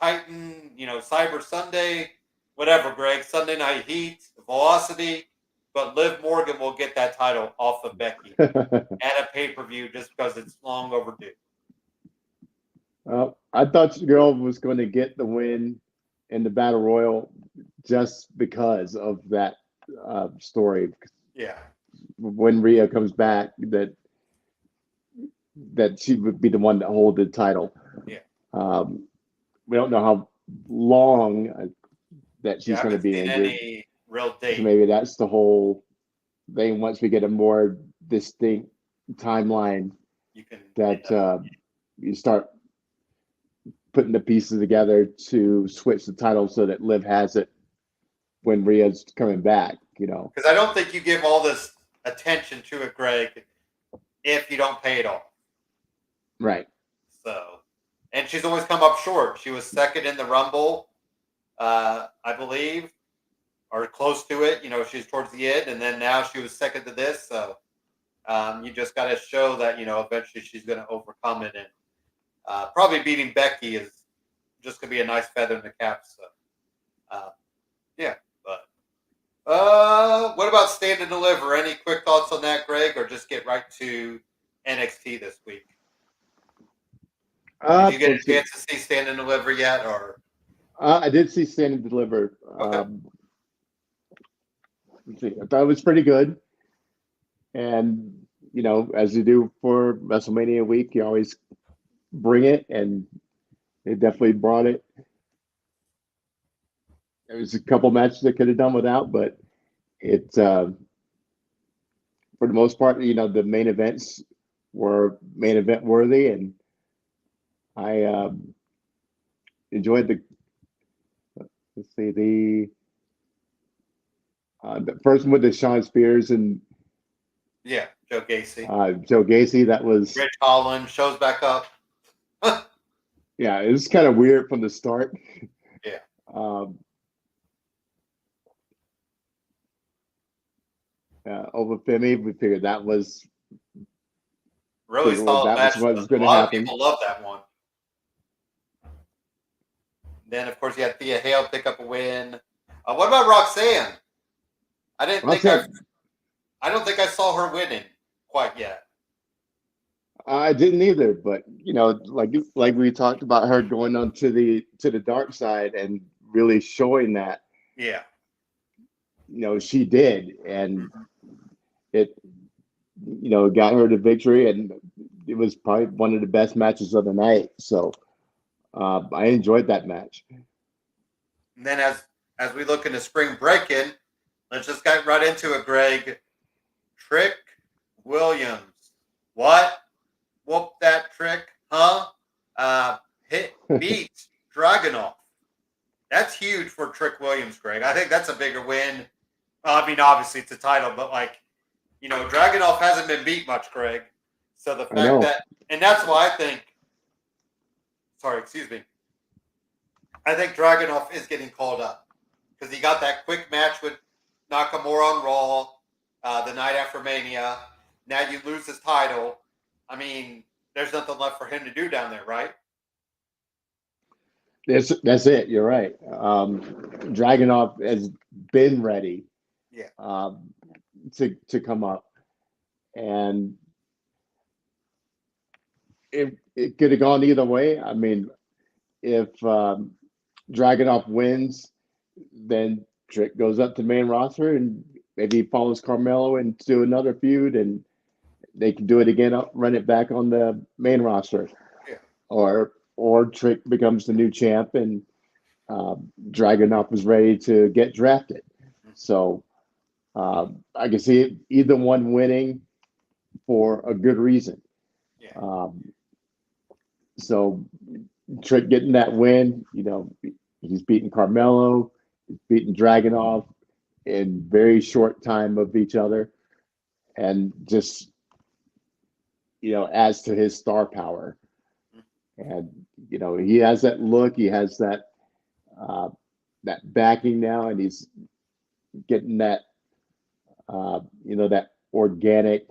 Titan, Cyber Sunday, whatever, Greg, Sunday Night Heat, Velocity. But Liv Morgan will get that title off of Becky at a pay-per-view just because it's long overdue. Well, I thought the girl was going to get the win in the Battle Royal just because of that story. Yeah. When Rhea comes back, that she would be the one to hold the title. Yeah. We don't know how long that she's going to be in. Any real date. So maybe that's the whole thing. Once we get a more distinct timeline, you start putting the pieces together to switch the title so that Liv has it when Rhea's coming back. Because I don't think you give all this attention to it, Greg, if you don't pay it off. Right. So, and she's always come up short. She was second in the Rumble, I believe, or close to it. She's towards the end, and then now she was second to this. So, you just got to show that eventually she's going to overcome it, and probably beating Becky is just going to be a nice feather in the cap. So, But what about Stand and Deliver? Any quick thoughts on that, Greg, or just get right to NXT this week? Did you get a chance to see Stand and Deliver yet, or? I did see Stand and Deliver. Okay. I thought it was pretty good. And, as you do for WrestleMania week, you always bring it, and they definitely brought it. There was a couple matches they could have done without, but it's for the most part, the main events were main event worthy, and I enjoyed the first one with the Sean Spears and Joe Gacy. That was Rich Holland shows back up. Yeah, it was kind of weird from the start. Yeah. Over Femi, we figured that was Really figured well, solid that was match. what was A going to lot of happen. people love that one. Then, of course, you had Thea Hale pick up a win. What about Roxanne? I didn't think I don't think I saw her winning quite yet. I didn't either, but like we talked about her going on to the dark side and really showing that. Yeah. She did, and it got her the victory, and it was probably one of the best matches of the night. So I enjoyed that match. And then as we look into spring break-in, let's just get right into it, Greg. Trick Williams. What? Whoop that trick, huh? Beat Dragunov. That's huge for Trick Williams, Greg. I think that's a bigger win. Well, I mean, obviously it's a title, but Dragunov hasn't been beat much, Greg. So the fact that, and that's why I think, excuse me. I think Dragunov is getting called up because he got that quick match with Nakamura on Raw the night after Mania. Now you lose his title. I mean, there's nothing left for him to do down there, right? That's it. You're right. Dragunov has been ready. Yeah. To come up, and it could have gone either way. I mean, if Dragunov wins, then Trick goes up to main roster, and maybe he follows Carmelo into another feud, and they can do it again, run it back on the main roster. Yeah. Or Trick becomes the new champ, and Dragunov is ready to get drafted. So I can see either one winning for a good reason. Yeah. So Trick getting that win, he's beaten Carmelo, he's beaten Dragunov in very short time of each other, and just adds to his star power. And he has that look, he has that backing now, and he's getting that that organic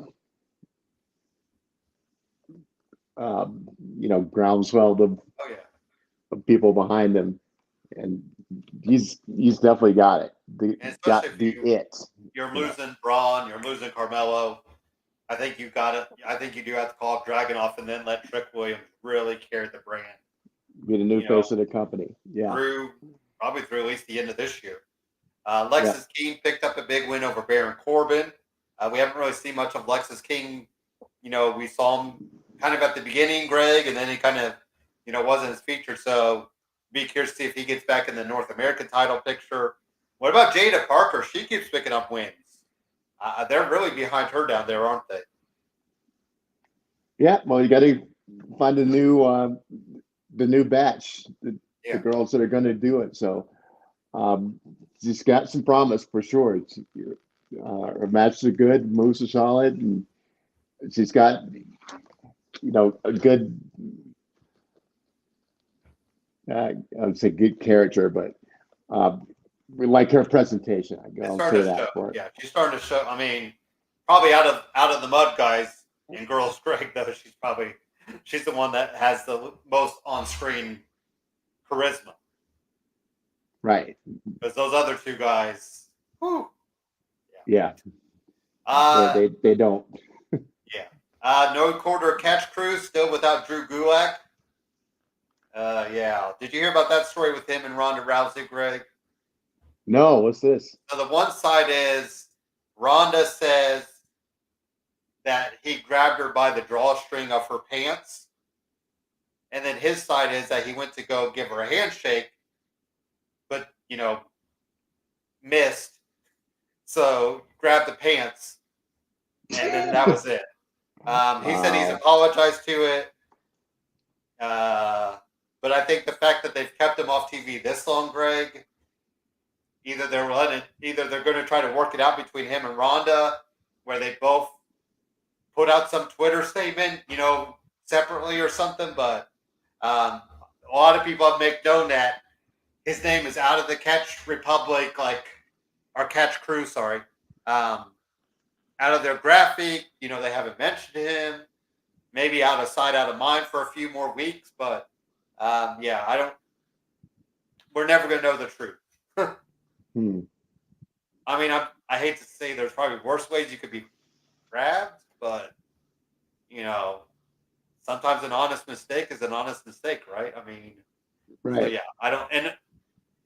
groundswell of people behind him, and he's definitely got it. You're losing Braun, you're losing Carmelo. I think you do have to call up Dragunov and then let Trick Williams really carry the brand. Be the new face of the company. Yeah. Probably through at least the end of this year. Lexis King picked up a big win over Baron Corbin. We haven't really seen much of Lexis King. We saw him kind of at the beginning, Greg, and then he kind of, wasn't as featured. So be curious to see if he gets back in the North American title picture. What about Jada Parker? She keeps picking up wins. They're really behind her down there, aren't they? Yeah, well, you got to find the new batch, the girls that are going to do it. So she's got some promise for sure. Her matches are good, moves are solid, and she's got a good, I would say good character, but we like her presentation. I'll say that for it. Yeah, she's starting to show. I mean, probably out of the mud guys and girls, Greg, though, she's the one that has the most on-screen charisma. Right. Because those other two guys, whew. Yeah. They don't. Yeah. No quarter catch crew still without Drew Gulak. Yeah. Did you hear about that story with him and Ronda Rousey, Greg? No, what's this? So the one side is Ronda says that he grabbed her by the drawstring of her pants. And then his side is that he went to go give her a handshake, but, missed. So grabbed the pants, and then that was it. He said he's apologized to it. But I think the fact that they've kept him off TV this long, Greg, either they're going to try to work it out between him and Ronda, where they both put out some Twitter statement, separately or something. But a lot of people have made known that his name is out of the Catch Republic, or Catch Crew, sorry, out of their graphic. They haven't mentioned him. maybe out of sight, out of mind for a few more weeks. But I don't. We're never going to know the truth. I mean, I hate to say there's probably worse ways you could be grabbed, but sometimes an honest mistake is an honest mistake, right? I mean, right. So yeah, I don't, and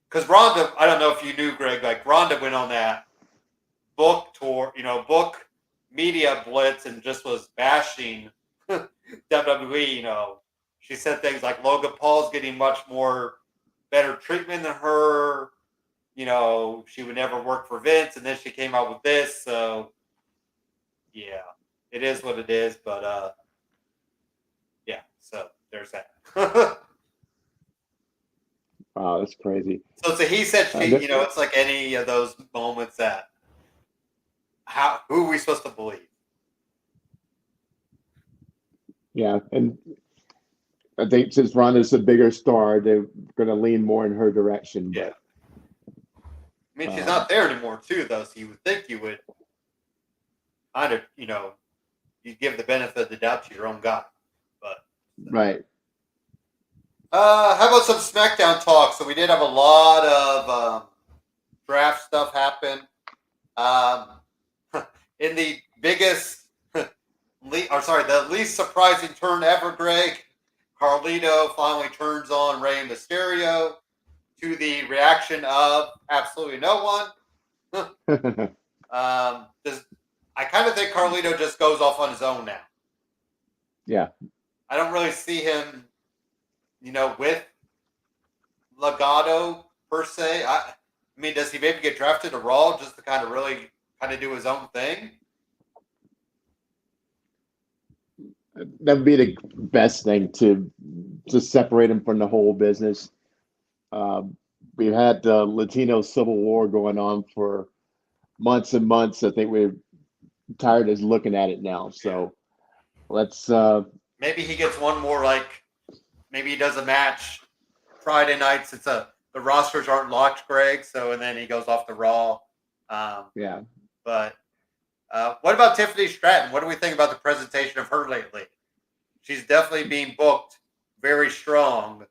because Rhonda, I don't know if you knew, Greg, like Rhonda went on that book tour, book media blitz and just was bashing WWE. She said things like Logan Paul's getting much more better treatment than her. She would never work for Vince, and then she came out with this. So, yeah, it is what it is. But yeah, so there's that. Wow, that's crazy. So it's a he said she. It's like any of those moments that who are we supposed to believe? Yeah, and I think since Ronda's a bigger star, they're going to lean more in her direction. Yeah. But I mean, she's not there anymore, too, though. So you would think you would kind of, you give the benefit of the doubt to your own guy. But right. How about some SmackDown talk? So we did have a lot of draft stuff happen. In the biggest, the least surprising turn ever, Greg, Carlito finally turns on Rey Mysterio, to the reaction of absolutely no one. I kind of think Carlito just goes off on his own now. Yeah. I don't really see him, with Legado per se. I mean, does he maybe get drafted to Raw just to kind of do his own thing? That would be the best thing to separate him from the whole business. We've had the Latino Civil War going on for months and months. I think we're tired of looking at it now. So let's. Maybe he gets one more, maybe he does a match Friday night since the rosters aren't locked, Greg. So, and then he goes off to Raw. Yeah. But what about Tiffany Stratton? What do we think about the presentation of her lately? She's definitely being booked very strong.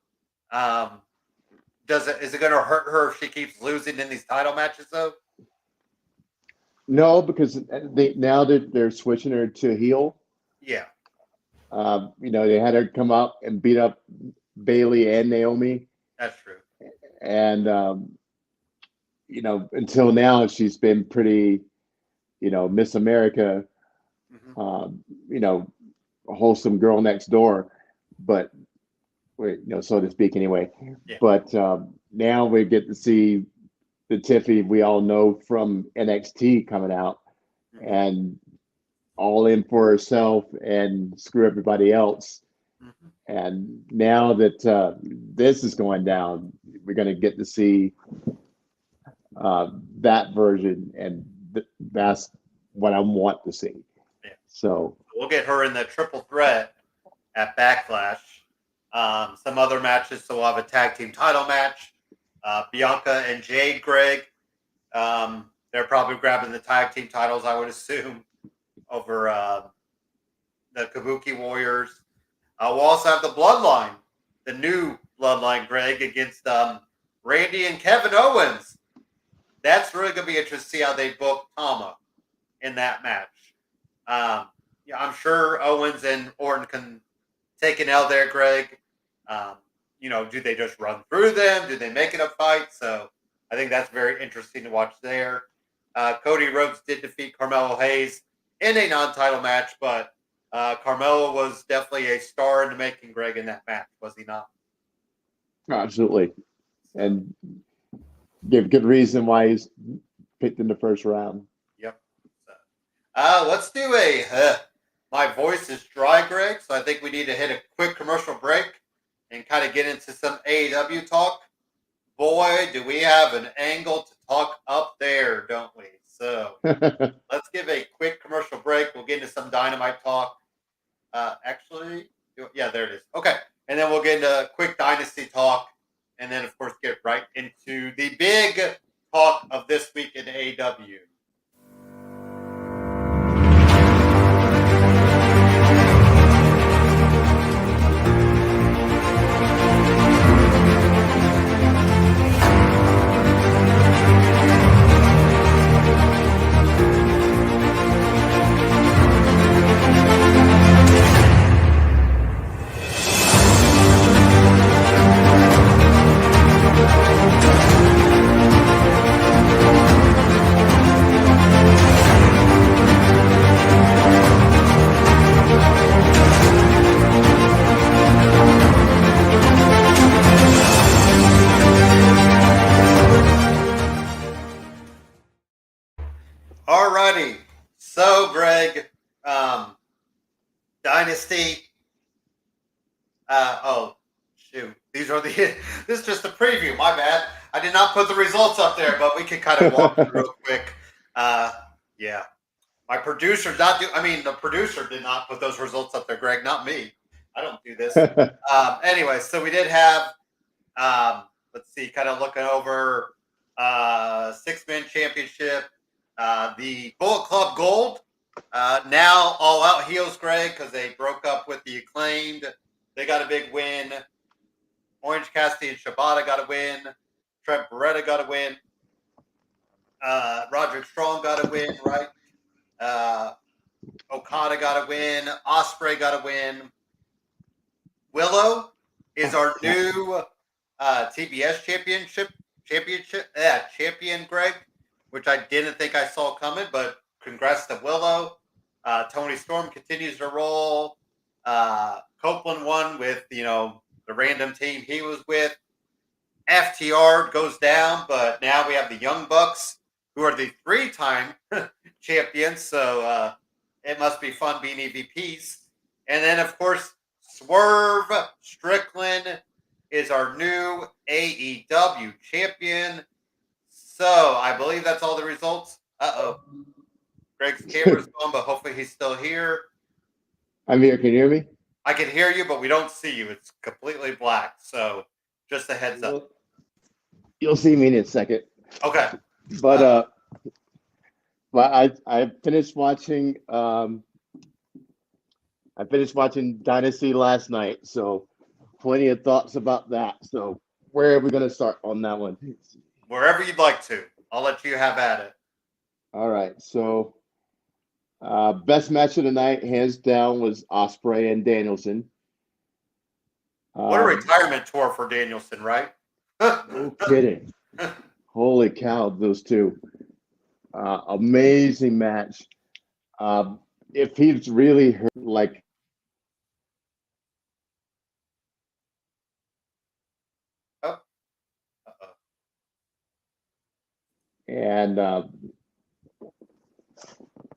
Is it going to hurt her if she keeps losing in these title matches, though? No, because now they're switching her to heel. Yeah. They had her come up and beat up Bailey and Naomi. That's true. And until now she's been pretty, Miss America, a wholesome girl next door, but so to speak anyway. Yeah. But now we get to see the Tiffy we all know from NXT coming out and all in for herself and screw everybody else. And now that this is going down, we're going to get to see that version, and that's what I want to see. Yeah. So we'll get her in the triple threat at Backlash. Some other matches, so we'll have a tag team title match. Bianca and Jade, Greg. They're probably grabbing the tag team titles, I would assume, over the Kabuki Warriors. We'll also have the Bloodline, the new Bloodline, Greg, against Randy and Kevin Owens. That's really going to be interesting to see how they book Tama in that match. I'm sure Owens and Orton can take an L there, Greg. Do they just run through them? Do they make it a fight? So I think that's very interesting to watch there. Cody Rhodes did defeat Carmelo Hayes in a non-title match, but Carmelo was definitely a star in the making, Greg, in that match, was he not? Absolutely. And give good reason why he's picked in the first round. Yep. Let's do my voice is dry, Greg, so I think we need to hit a quick commercial break and kind of get into some AEW talk. Boy, do we have an angle to talk up there, don't we? So let's give a quick commercial break. We'll get into some Dynamite talk. There it is. Okay. And then we'll get into quick Dynasty talk. And then, of course, get right into the big talk of this week in AEW. righty. So, Greg, Dynasty. Oh, shoot. These are the. This is just a preview. My bad. I did not put the results up there, but we can kind of walk through real quick. Yeah. My producer the producer did not put those results up there, Greg, not me. I don't do this. Anyway, so we did have, let's see, kind of looking over 6-man championship. The Bullet Club Gold, now all out heels, Greg, because they broke up with the Acclaimed. They got a big win. Orange Cassidy and Shibata got a win. Trent Beretta got a win. Roderick Strong got a win, right? Okada got a win. Ospreay got a win. Willow is our new TBS champion, Greg, which I didn't think I saw coming, but congrats to Willow. Tony Storm continues to roll. Copeland won with, the random team he was with. FTR goes down, but now we have the Young Bucks, who are the 3-time champions. So it must be fun being EVPs. And then, of course, Swerve Strickland is our new AEW champion. So I believe that's all the results. Uh-oh. Greg's camera's gone, but hopefully he's still here. I'm here. Can you hear me? I can hear you, but we don't see you. It's completely black. So just a heads up. You'll see me in a second. Okay. But I finished watching Dynasty last night, so plenty of thoughts about that. So where are we going to start on that one? Wherever you'd like to. I'll let you have at it. All right. So best match of the night, hands down, was Ospreay and Danielson. What a retirement tour for Danielson, right? No kidding. Holy cow, those two. Amazing match. If he's really hurt, like, and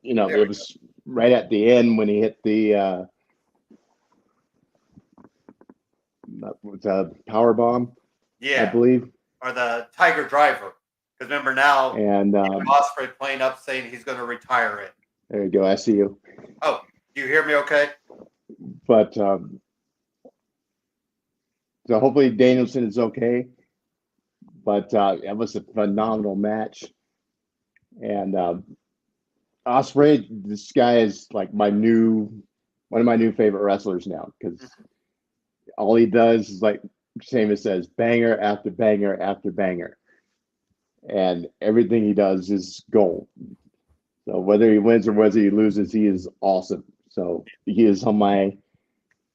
it was right at the end when he hit the power bomb. Yeah, I believe, or the Tiger Driver. Because remember now, and Ospreay playing up saying he's going to retire it. There you go. I see you. Oh, do you hear me? Okay. But so hopefully Danielson is okay. But it was a phenomenal match, and Ospreay, this guy is like one of my new favorite wrestlers now, because all he does is, like Seamus says, banger after banger after banger, and everything he does is gold. So whether he wins or whether he loses, he is awesome. So he is on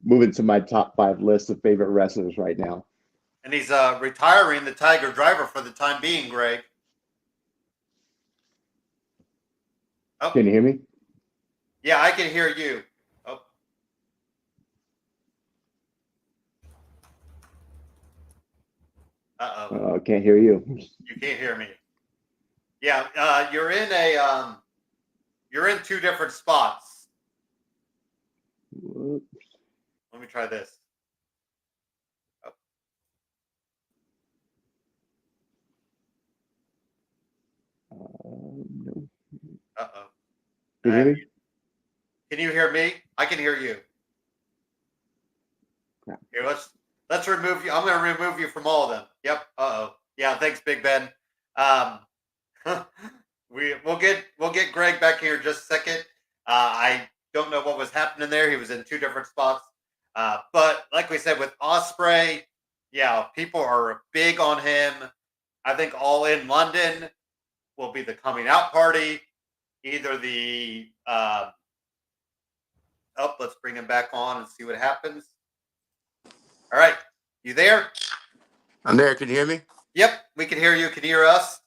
moving to my top 5 list of favorite wrestlers right now. And he's retiring the Tiger Driver for the time being, Greg. Oh. Can you hear me? Yeah, I can hear you. Oh. Uh-oh. Can't hear you. You can't hear me. Yeah, you're in two different spots. Whoops. Let me try this. No. Uh-oh. Can you hear me? Can you hear me? I can hear you. Crap. Here, let's remove you. I'm going to remove you from all of them. Yep. Uh-oh. Yeah, thanks, Big Ben. We'll get Greg back here in just a second. I don't know what was happening there. He was in two different spots. But like we said, with Ospreay, yeah, people are big on him. I think All In London will be the coming out party. Either the let's bring him back on and see what happens. All right, you there? I'm there. Can you hear me? Yep, we can hear you. Can you hear us?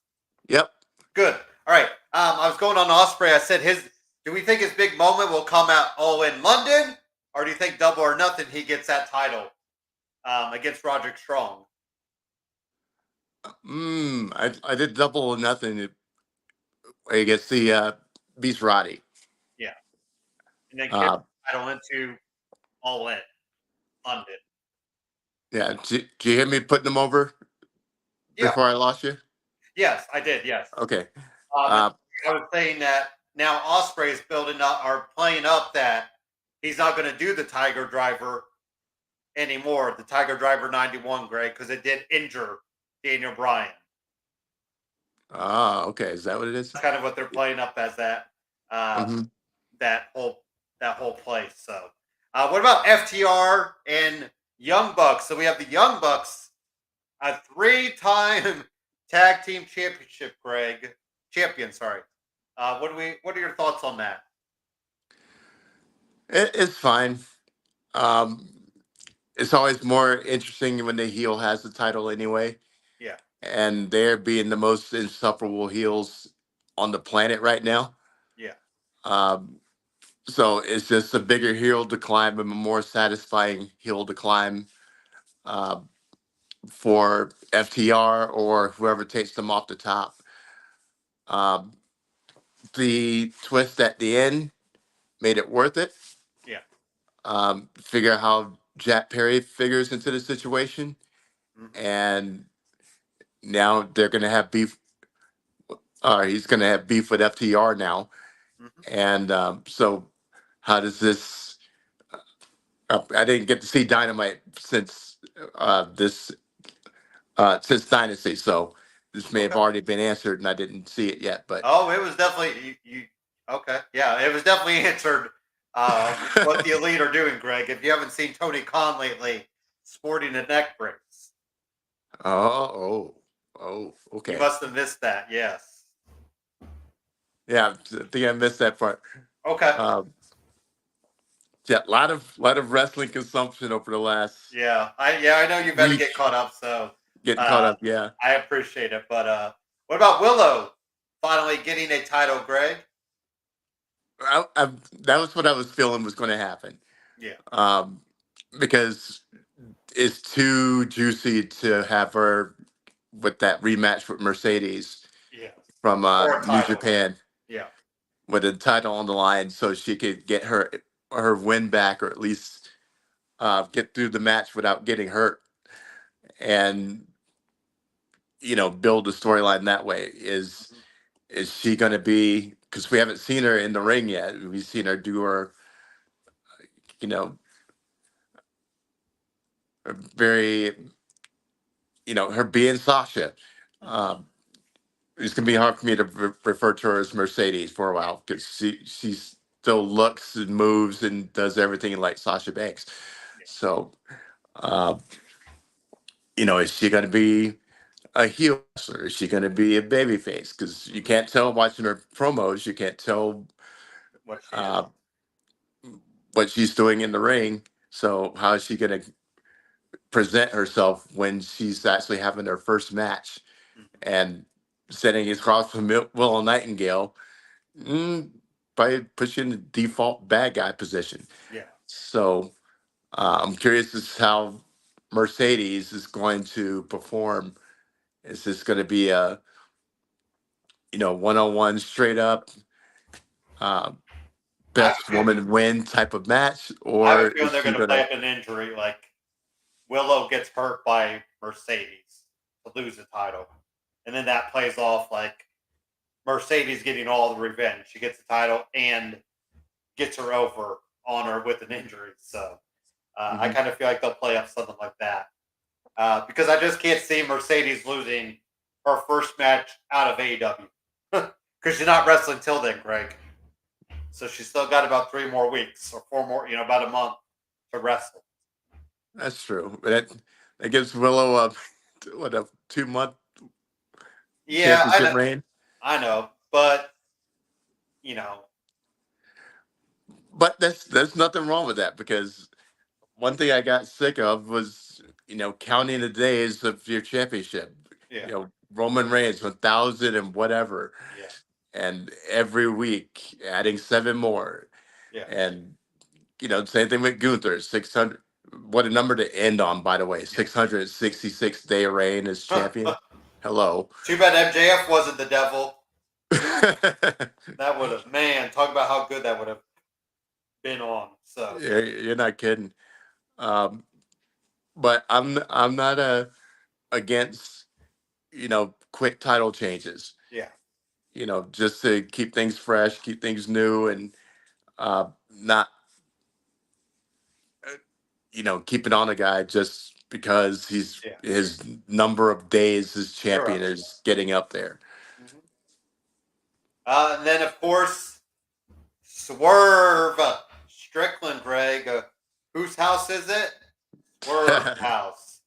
Yep. Good. All right. I was going on Ospreay. I said do we think his big moment will come out All In London, or do you think Double or Nothing he gets that title against Roderick Strong? I did Double or Nothing. I guess the beats Roddy. Yeah. And then carry Uh, the title into All In. London. yeah. Did you hear me putting them over Yeah. before I lost you? Yes, I did. Yes. Okay. And Uh, I was saying that now Osprey is building up or playing up that he's not going to do the Tiger Driver anymore. The Tiger Driver 91, Greg, because it did injure Daniel Bryan. okay. Is that what it is? That's kind of what they're playing up as that Mm-hmm. that whole place. So, what about FTR and Young Bucks? So we have the Young Bucks, a 3-time tag team championship, Greg. Champion, sorry. What are your thoughts on that? It's fine. Um, it's always more interesting when the heel has the title anyway. Yeah. And they're being the most insufferable heels on the planet right now. Yeah. Um, so it's just a bigger hill to climb and a more satisfying hill to climb uh, for FTR or whoever takes them off the top. Um, the twist at the end made it worth it. Yeah. Figure out how Jack Perry figures into the situation, Mm-hmm. and now they're going to have beef. He's going to have beef with FTR now, Mm-hmm. and so how does this? I didn't get to see Dynamite since this since Dynasty, so this may have Okay. already been answered, and I didn't see it yet. But Oh, it was definitely you. Okay. Yeah, it was definitely answered. What the Elite are doing, Greg. If you haven't seen Tony Khan lately, sporting a neck brace, oh, you okay, must have missed that. Yes. yeah, I think I missed that part. Okay. Um, yeah, a lot of wrestling consumption over the last Yeah. I know you've had to week, get caught up, so getting caught uh, up. Yeah, I appreciate it. But what about Willow finally getting a title, Greg? that was what I was feeling was going to happen. Yeah. Because it's too juicy to have her with that rematch with Mercedes Yeah. from Or a New title. Japan Yeah. with the title on the line, so she could get her win back, or at least get through the match without getting hurt, and build the storyline that way. Mm-hmm. Is she going to be? Because we haven't seen her in the ring yet. We've seen her do her, you know, very, her being Sasha. Mm-hmm. Um, it's gonna be hard for me to refer to her as Mercedes for a while because she still looks and moves and does everything like Sasha Banks. Yeah. So, uh, is she gonna be a heel or is she gonna be a baby face? Because you Mm-hmm. can't tell watching her promos. You can't tell What she is. uh, what she's doing in the ring. So how is she gonna present herself when she's actually having her first match Mm-hmm. and sitting across from Willow Nightingale? Probably puts you in the default bad guy position. Yeah. So I'm curious as to how Mercedes is going to perform. Is this going to be a 1-on-one straight up uh, I have, best woman win type of match, I have a or feeling is they're she going to going play to? up an injury like Willow gets hurt by Mercedes to lose the title. And then that plays off like Mercedes getting all the revenge. She gets the title and gets her over on her with an injury. So I Mhm. kind of feel like they'll play up something like that. Because I just can't see Mercedes losing her first match out of AEW. Because she's not wrestling till then, Greg. So she's still got about 3 more weeks or 4 more, about a month to wrestle. That's true, but that gives Willow a 2-month Yeah, championship reign. I know, but you know, But there's nothing wrong with that because one thing I got sick of was, counting the days of your championship. yeah, Roman Reigns 1,000 and whatever, yeah, and every week adding 7 more, yeah. and same thing with Gunther 600. What a number to end on, by the way. Yeah. 666-day reign as champion. Hello. Too bad MJF wasn't the devil. That would have, man, talk about how good that would have been on. So You're not kidding. But I'm not against quick title changes. yeah, Just to keep things fresh, keep things new, and not keep it on a guy just because yeah, his number of days as you're right. champion is getting up there. Mhm. And then of course, Swerve Strickland, Greg. Whose house is it? Swerve's house.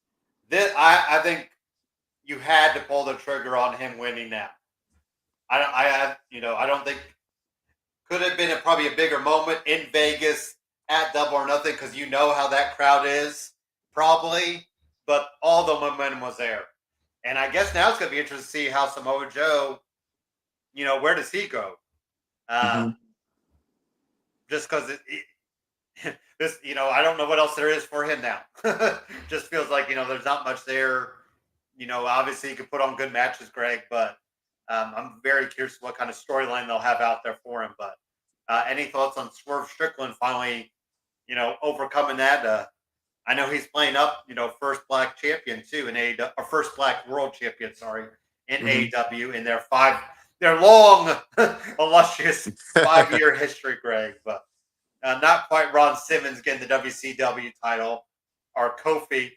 I think you had to pull the trigger on him winning now. I don't think could have been probably a bigger moment in Vegas at Double or Nothing because you know how that crowd is probably, but all the momentum was there, and I guess now it's going to be interesting to see how Samoa Joe, where does he go? hmm Just because this, I don't know what else there is for him now. Just feels like there's not much there. Obviously he could put on good matches, Greg, but I'm very curious what kind of storyline they'll have out there for him. But any thoughts on Swerve Strickland finally, overcoming that? I know he's playing up, first black champion too in AEW, or first black world champion, sorry, in hmm AEW in their long, illustrious 5-year history, Greg. But not quite Ron Simmons getting the WCW title or Kofi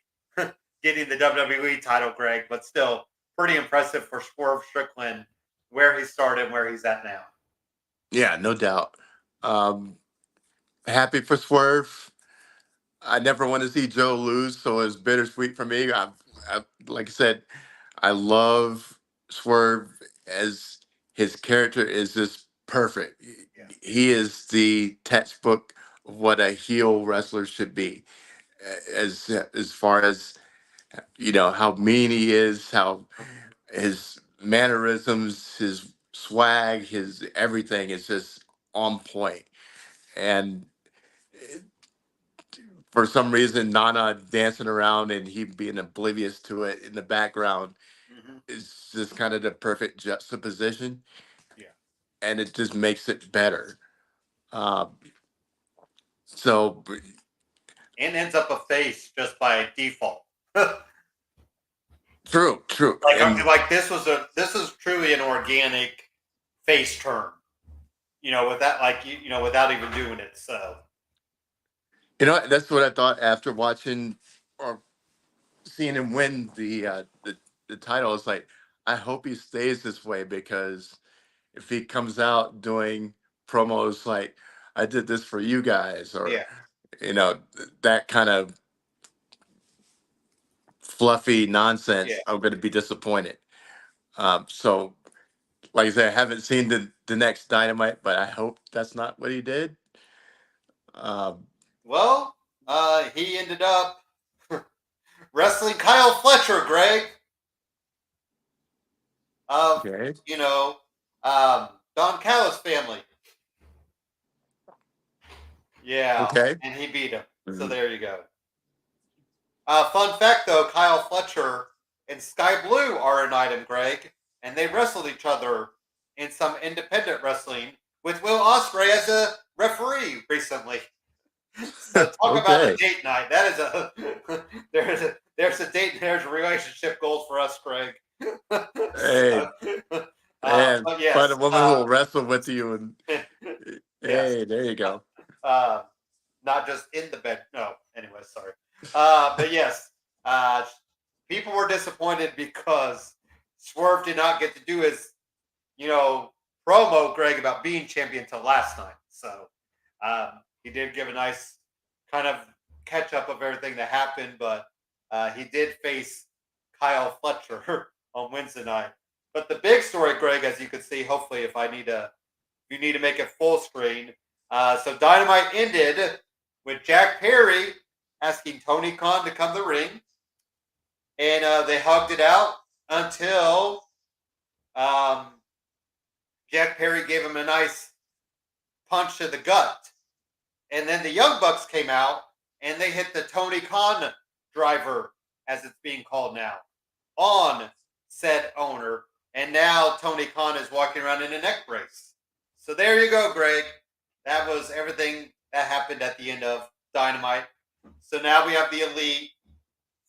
getting the WWE title, Greg, but still pretty impressive for Swerve Strickland where he started and where he's at now. Yeah, no doubt. Um, Happy for Swerve. I never want to see Joe lose, so it's bittersweet for me. Like I said, I love Swerve as his character is just perfect. Yeah. He is the textbook of what a heel wrestler should be, as far as how mean he is, how his mannerisms, his swag, his everything is just on point. And for some reason, Nana dancing around and he being oblivious to it in the background Mm-hmm. is just kind of the perfect juxtaposition, Yeah. and it just makes it better. Um, so And ends up a face just by default. like true, and like this is truly an organic face turn. With that without even doing it. So that's what I thought after watching or seeing him win the title. It's like I hope he stays this way, because if he comes out doing promos like I did this for you guys, or yeah. that kind of fluffy Yeah. nonsense, I'm going to be disappointed. So, like I said, I haven't seen the next Dynamite, but I hope that's not what he did. Um, Well, he ended up wrestling Kyle Fletcher, Greg, of okay. Don Callis family. Yeah, Okay. and he beat him. So Mhm. there you go. Fun fact though, Kyle Fletcher and Sky Blue are an item, Greg, and they wrestled each other in some independent wrestling with Will Ospreay as a referee recently. So talk about a Okay. date night. That is a there's a date and there's relationship goals for us, Greg. Hey, and But find a yes, woman who will wrestle with you, and yes, hey, there you go. uh, not just in the bed. No, anyway, sorry. But yes, uh, people were disappointed because Swerve did not get to do his, you know, promo, Greg, about being champion till last night. So he did give a nice kind of catch up of everything that happened, but he did face Kyle Fletcher on Wednesday night. But the big story, Greg, as you can see, hopefully, if you need to make it full screen. So Dynamite ended with Jack Perry asking Tony Khan to come to the ring, and they hugged it out until um, Jack Perry gave him a nice punch to the gut. And then the Young Bucks came out and they hit the Tony Khan driver, as it's being called now, on said owner. and now Tony Khan is walking around in a neck brace. So there you go, Greg. That was everything that happened at the end of Dynamite. So now we have the Elite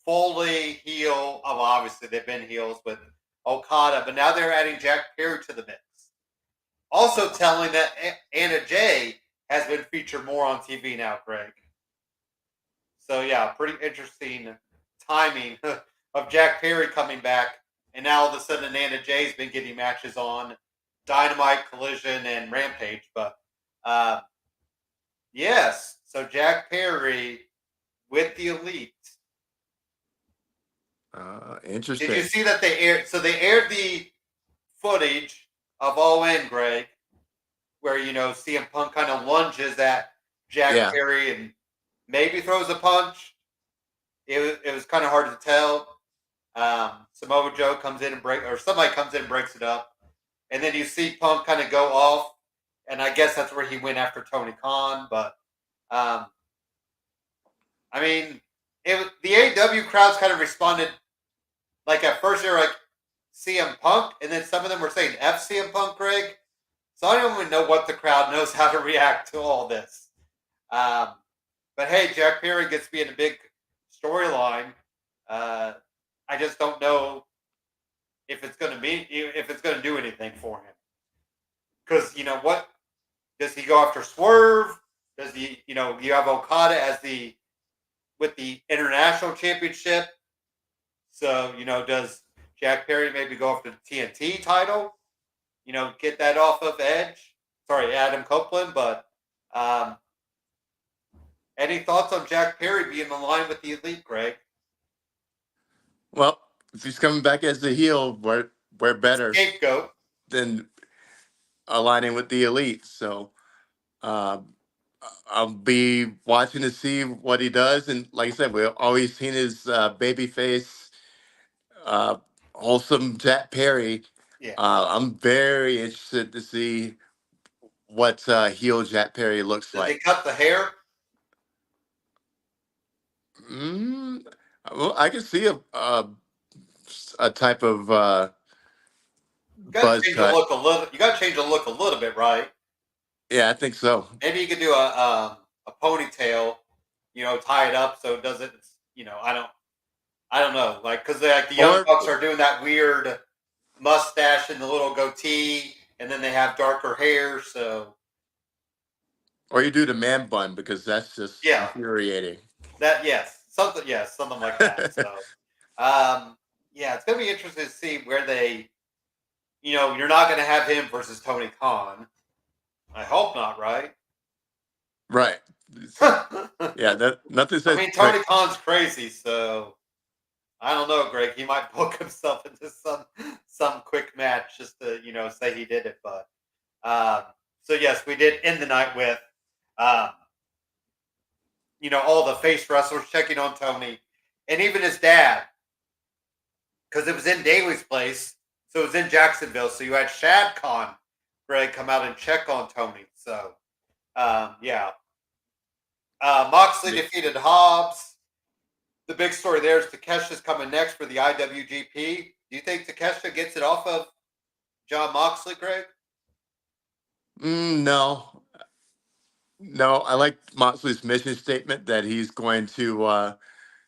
fully heel. Oh, obviously they've been heels with Okada, but now they're adding Jack Perry to the mix. Also telling that Anna Jay has been featured more on TV now, Greg. So yeah, pretty interesting timing of Jack Perry coming back, and now all of a sudden Anna Jay's been getting matches on Dynamite, Collision, and Rampage. But yes, so Jack Perry with the Elite. Interesting. Did you see that they aired? So they aired the footage of All In, Greg, where CM Punk kind of lunges at Jack Perry and maybe throws a punch. It was kind of hard to tell. Samoa Joe comes in and somebody comes in and breaks it up, and then you see Punk kind of go off, and I guess that's where he went after Tony Khan. But I mean, the AEW crowds kind of responded. Like at first they were like CM Punk, and then some of them were saying F CM Punk, Greg. So I don't even know what the crowd knows how to react to all this. But hey, Jack Perry gets to be in a big storyline. I just don't know if it's going to do anything for him. Because what does he go after? Swerve? Does he? You have Okada as with the international championship. So does Jack Perry maybe go after the TNT title? Get that off of Adam Copeland. But any thoughts on Jack Perry being in line with the Elite, Greg? Well, if he's coming back as the heel, we're better Scapegoat than aligning with the Elite. So I'll be watching to see what he does. And like I said, we've always seen his baby face, wholesome Jack Perry. Yeah. I'm very interested to see what heel Jack Perry looks like. Did they cut the hair? Well, I can see a type of You got to buzz change cut. the look a little. You got to change the look a little bit, right? Yeah, I think so. Maybe you could do a ponytail, tie it up so it doesn't. I don't know, like because the Young Bucks are doing that weird mustache and the little goatee, and then they have darker hair. So, or you do the man bun because that's just infuriating. Something like that. So, it's gonna be interesting to see where they, you're not gonna have him versus Tony Khan. I hope not, right? Right. Nothing says. I mean, Tony Khan's crazy, so I don't know, Greg. He might book himself into some quick match just to say he did it. But so yes, we did end the night with all the face wrestlers checking on Tony, and even his dad, because it was in Daly's place, so it was in Jacksonville. So you had Shad Khan, Greg, come out and check on Tony. So Moxley defeated Hobbs. The big story there is Takesha's coming next for the IWGP. Do you think Takesha gets it off of Jon Moxley, Greg? No. I like Moxley's mission statement that he's going to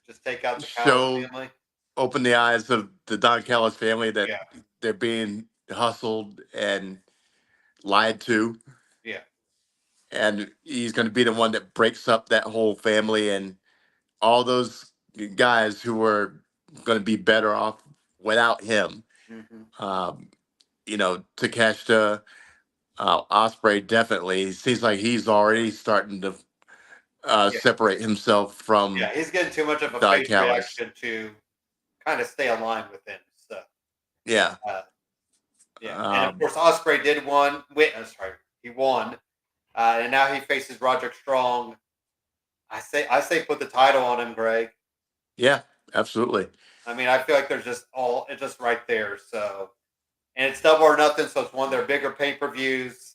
just take out the Callis family. Open the eyes of the Don Callis family that they're being hustled and lied to. Yeah. And he's going to be the one that breaks up that whole family and all those guys who were going to be better off without him. Mm-hmm. Takeshita, Ospreay definitely. It seems like he's already starting to separate himself from. Yeah, he's getting too much of a face reaction to kind of stay aligned with him. So. Yeah. And of course Ospreay did won. He won, and now he faces Roderick Strong. I say put the title on him, Greg. Yeah, absolutely. I mean, I feel like there's it's just right there. So, and it's double or nothing. So it's one of their bigger pay-per-views.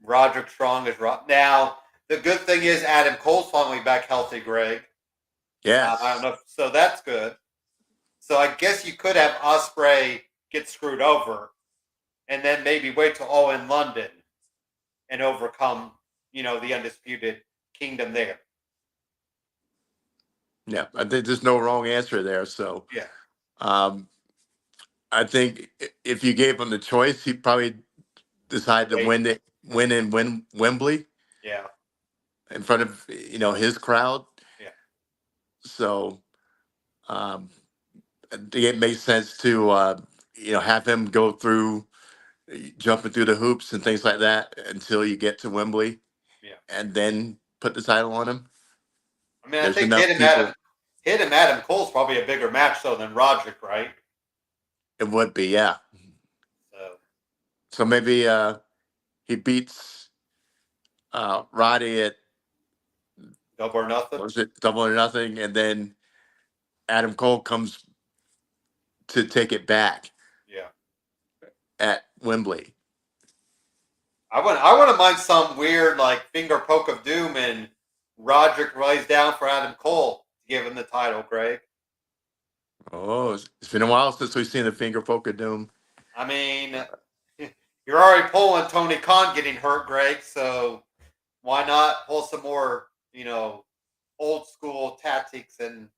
Roderick Strong is now. The good thing is Adam Cole's finally back healthy, Greg. Yeah. I don't know. So that's good. So I guess you could have Ospreay get screwed over, and then maybe wait till All in London and overcome, the Undisputed Kingdom there. Yeah, I think there's no wrong answer there. So, Yeah. I think if you gave him the choice, he'd probably decide to win in Wembley. Yeah. In front of his crowd. Yeah. So, I think it makes sense to have him go through jumping through the hoops and things like that until you get to Wembley. Yeah. And then put the title on him. I mean, I There's think enough people. Hitting Adam Cole's probably a bigger match though than Roderick, right? It would be, yeah. So maybe he beats Roddy at Double or Nothing. what was it, Double or Nothing, and then Adam Cole comes to take it back. Yeah. At Wembley. I wouldn't mind some weird like finger poke of doom and Roderick lays down for Adam Cole to give him the title, Greg. Oh, it's been a while since we've seen the finger poke of doom. I mean, you're already pulling Tony Khan getting hurt, Greg, so why not pull some more, old school tactics? And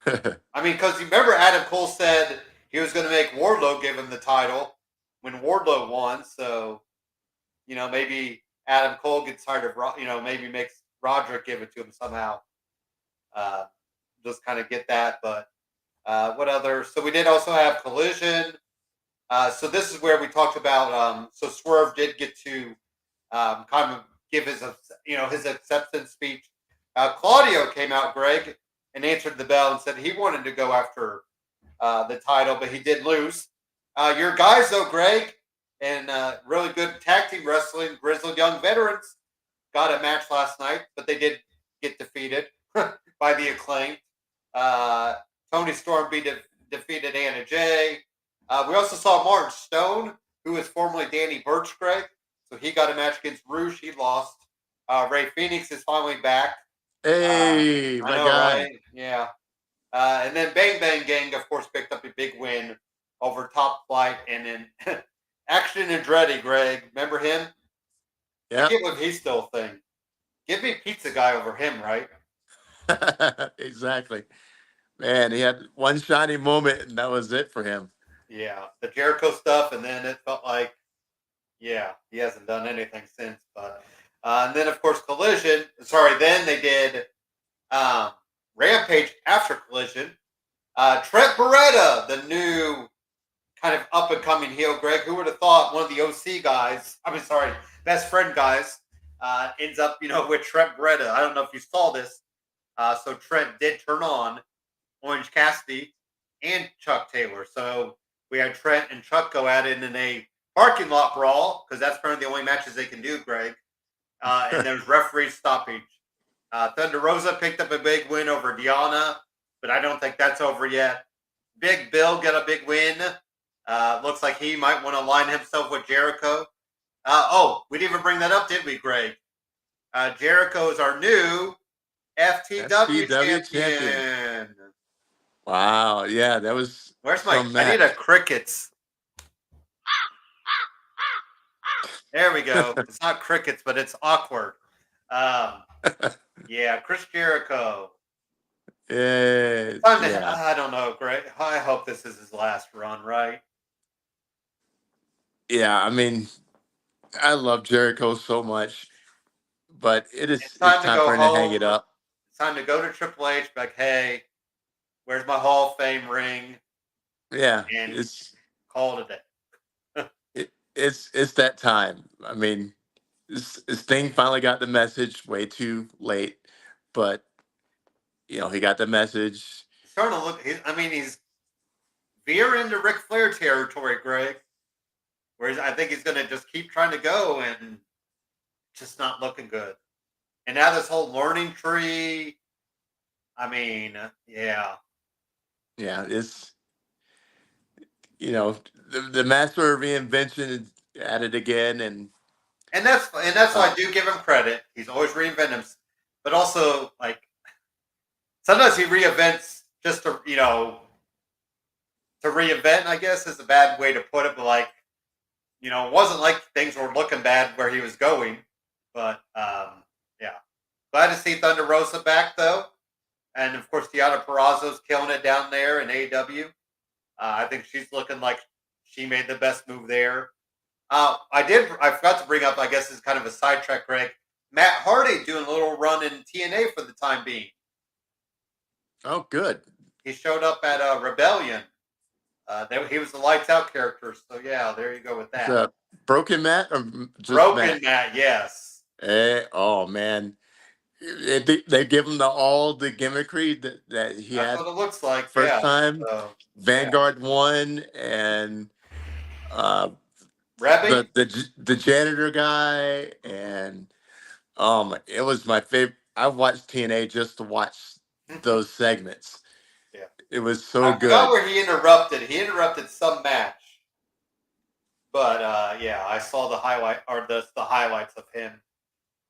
I mean, because you remember Adam Cole said he was going to make Wardlow give him the title when Wardlow won, so maybe Adam Cole gets tired of, maybe makes Roderick give it to him somehow. Just kind of get that. But what other? So we did also have Collision. So this is where we talked about. So Swerve did get to kind of give his acceptance speech. Claudio came out, Greg, and answered the bell and said he wanted to go after the title, but he did lose. Your guys, though, Greg, and really good tag team wrestling, Grizzled Young Veterans, got a match last night, but they did get defeated by the Acclaimed. Tony Storm defeated Anna Jay. We also saw Martin Stone, who was formerly Danny Burch, Greg. So he got a match against Rouge. He lost. Ray Phoenix is finally back. Hey, my guy. Right? Yeah. And then Bang Bang Gang, of course, picked up a big win over Top Flight. And then Action Andretti, Greg. Remember him? Yeah. I can't believe he's still a thing. Give me Pizza Guy over him, right? Exactly. Man, he had one shiny moment, and that was it for him. Yeah. The Jericho stuff, and then it felt like, yeah, he hasn't done anything since. But and then, of course, Collision. Sorry, then they did Rampage after Collision. Trent Beretta, the new kind of up-and-coming heel, Greg. Who would have thought one of the OC guys, best friend guys, ends up, with Trent Beretta. I don't know if you saw this. So Trent did turn on Orange Cassidy and Chuck Taylor. So we had Trent and Chuck go at it in a parking lot brawl, because that's apparently the only matches they can do, Greg. And there's referee stoppage. Thunder Rosa picked up a big win over Diana, but I don't think that's over yet. Big Bill got a big win. Looks like he might want to align himself with Jericho. We didn't even bring that up, did we, Greg? Jericho is our new FTW champion. Wow, yeah, that was. Where's I need a crickets. There we go. It's not crickets, but it's awkward. Yeah, Chris Jericho. Yeah. I don't know, Greg. I hope this is his last run, right? Yeah, I mean, I love Jericho so much, but it's time for him to hang it up. It's time to go to Triple H, like, hey, where's my Hall of Fame ring? Yeah, and call it a day. It's that time. I mean, this thing finally got the message way too late, but he got the message. He's starting to look. He's veering into Ric Flair territory, Greg. Whereas I think he's going to just keep trying to go and just not looking good. And now this whole learning tree. Yeah. Yeah, it's the master of reinvention is at it again, and that's why I do give him credit. He's always reinventing him, but also sometimes he reinvents just to to reinvent, I guess, is a bad way to put it, but like, you know, it wasn't like things were looking bad where he was going. But yeah. Glad to see Thunder Rosa back though. And of course Deanna Perrazzo's killing it down there in AEW. I think she's looking like she made the best move there. I forgot to bring up, I guess it's kind of a sidetrack, Greg. Matt Hardy doing a little run in TNA for the time being. Oh, good. He showed up at Rebellion. He was the lights out character, so yeah, there you go with that. The Broken Matt or just Broken Matt, yes. Oh man, they give him all the gimmickry that he That's had what it looks like. first Yeah. time. So, Vanguard won, and Rebby? the janitor guy, and it was my favorite. I watched TNA just to watch those segments. Yeah. It was so I good. forgot where he interrupted. He interrupted some match. But yeah, I saw the highlights of him.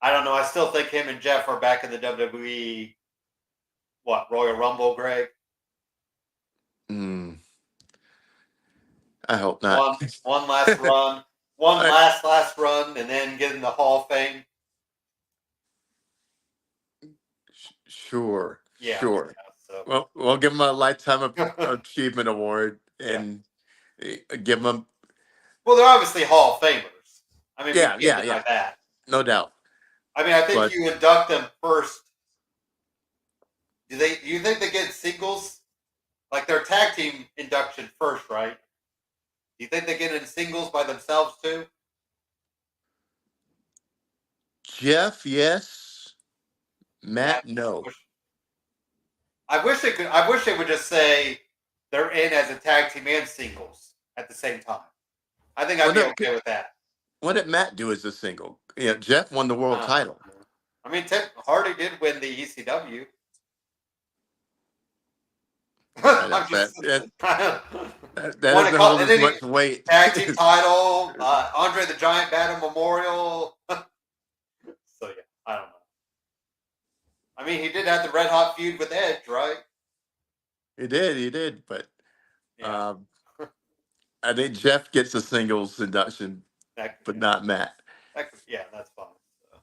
I don't know. I still think him and Jeff are back in the WWE. What, Royal Rumble, Greg? I hope not. One last run. Last run, and then get in the Hall of Fame. Sure. Yeah. Sure. So. Well, we'll give him a Lifetime Achievement Award and give him. Well, they're obviously Hall of Famers. I mean, we can't deny that. No doubt. I mean, I think you induct them first. Do you think they get singles? Like their tag team induction first, right? Do you think they get in singles by themselves too? Jeff, yes. Matt, no. I wish they would just say they're in as a tag team and singles at the same time. I think I'd be okay with that. What did Matt do as a single? Yeah, Jeff won the world title. I mean, Hardy did win the ECW. That doesn't hold as much weight. Tag team title, Andre the Giant Battle Memorial. So yeah, I don't know. I mean, he did have the red hot feud with Edge, right? He did, but I think Jeff gets a singles induction, but not Matt. Yeah, that's fine. So.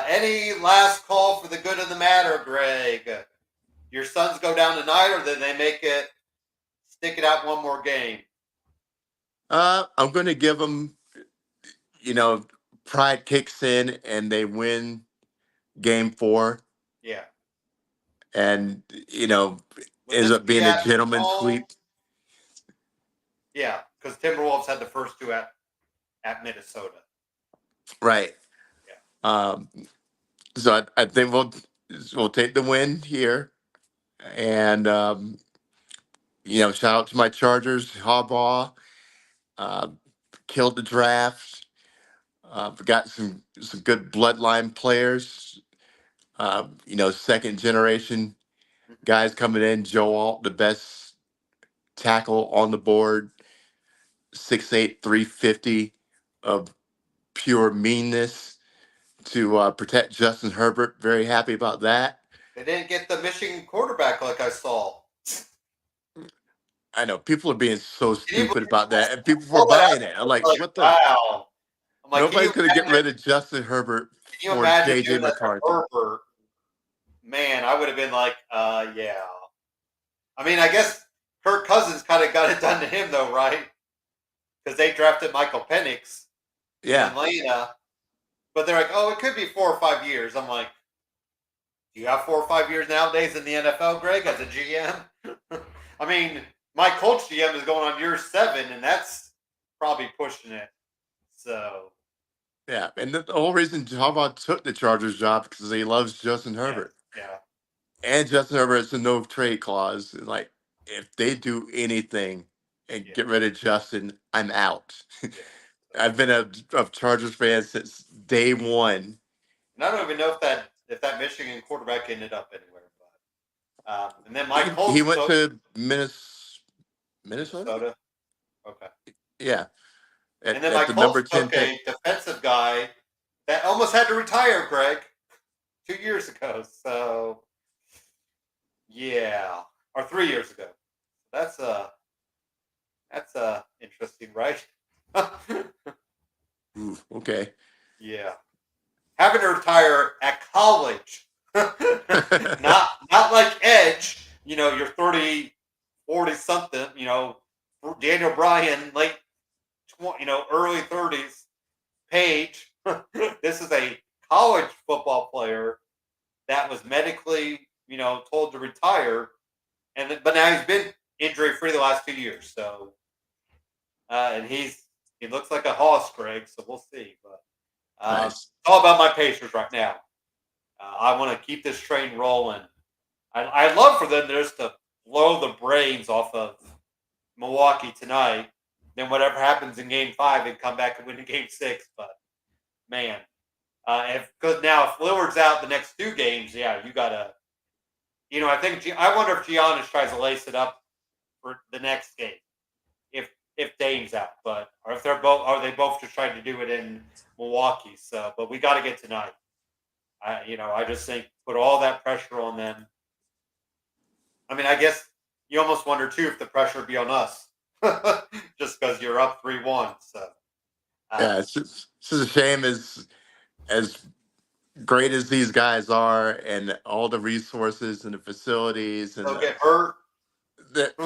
Any last call for the good of the matter, Greg? Your Suns go down tonight, or then they stick it out one more game? I'm going to give them, pride kicks in and they win game 4. Yeah. And, ends up being a gentleman's sweep. Yeah, because Timberwolves had the first 2 at Minnesota. Right. Yeah. So I think we'll take the win here. And, shout out to my Chargers, Harbaugh. Killed the draft. Got some good bloodline players. Second generation guys coming in. Joe Alt, the best tackle on the board. 6'8", 350 of pure meanness to protect Justin Herbert. Very happy about that. They didn't get the Michigan quarterback like I saw. I know people are being so stupid about that, and people were buying it. I'm like, what the? Wow. I'm like, nobody's going to get rid of Justin Herbert for JJ McCarthy. Herbert? Man, I would have been like, yeah. I mean, I guess Kirk Cousins kind of got it done to him, though, right? Because they drafted Michael Penix in Atlanta. But they're like, oh, it could be 4 or 5 years. I'm like, do you have 4 or 5 years nowadays in the NFL, Greg, as a GM? I mean, my Colts GM is going on year 7, and that's probably pushing it. So. Yeah, and the whole reason Harbaugh took the Chargers job because he loves Justin Herbert. Yeah. And Justin Herbert has a no trade clause. Like, if they do anything and get rid of Justin, I'm out. I've been a Chargers fan since day one. And I don't even know if that Michigan quarterback ended up anywhere. But and then Mike Colts. He went to Minnesota. Okay. Yeah. And then Mike Colts took a defensive guy that almost had to retire, Greg, 2 years ago. So, yeah, or 3 years ago. That's That's interesting, right? Ooh, okay. Yeah. Having to retire at college. Not like Edge, you're 30, 40 something, Daniel Bryan, late 20, early 30s, Paige. This is a college football player that was medically, told to retire, but now he's been injury free the last 2 years. So, and he looks like a hoss, Greg. So we'll see. But Nice. it's all about my Pacers right now. I want to keep this train rolling. I'd love for them just to blow the brains off of Milwaukee tonight. Then whatever happens in Game 5, and come back and win in Game 6. But man, because now if Lillard's out the next 2 games, yeah, you gotta. I wonder if Giannis tries to lace it up for the next game if Dame's out, or if are they both just trying to do it in Milwaukee? So, but we got to get tonight. I just think put all that pressure on them. I mean, I guess you almost wonder too if the pressure would be on us, just because you're up 3-1. So, Yeah, it's just a shame as great as these guys are, and all the resources and the facilities, and they'll get hurt.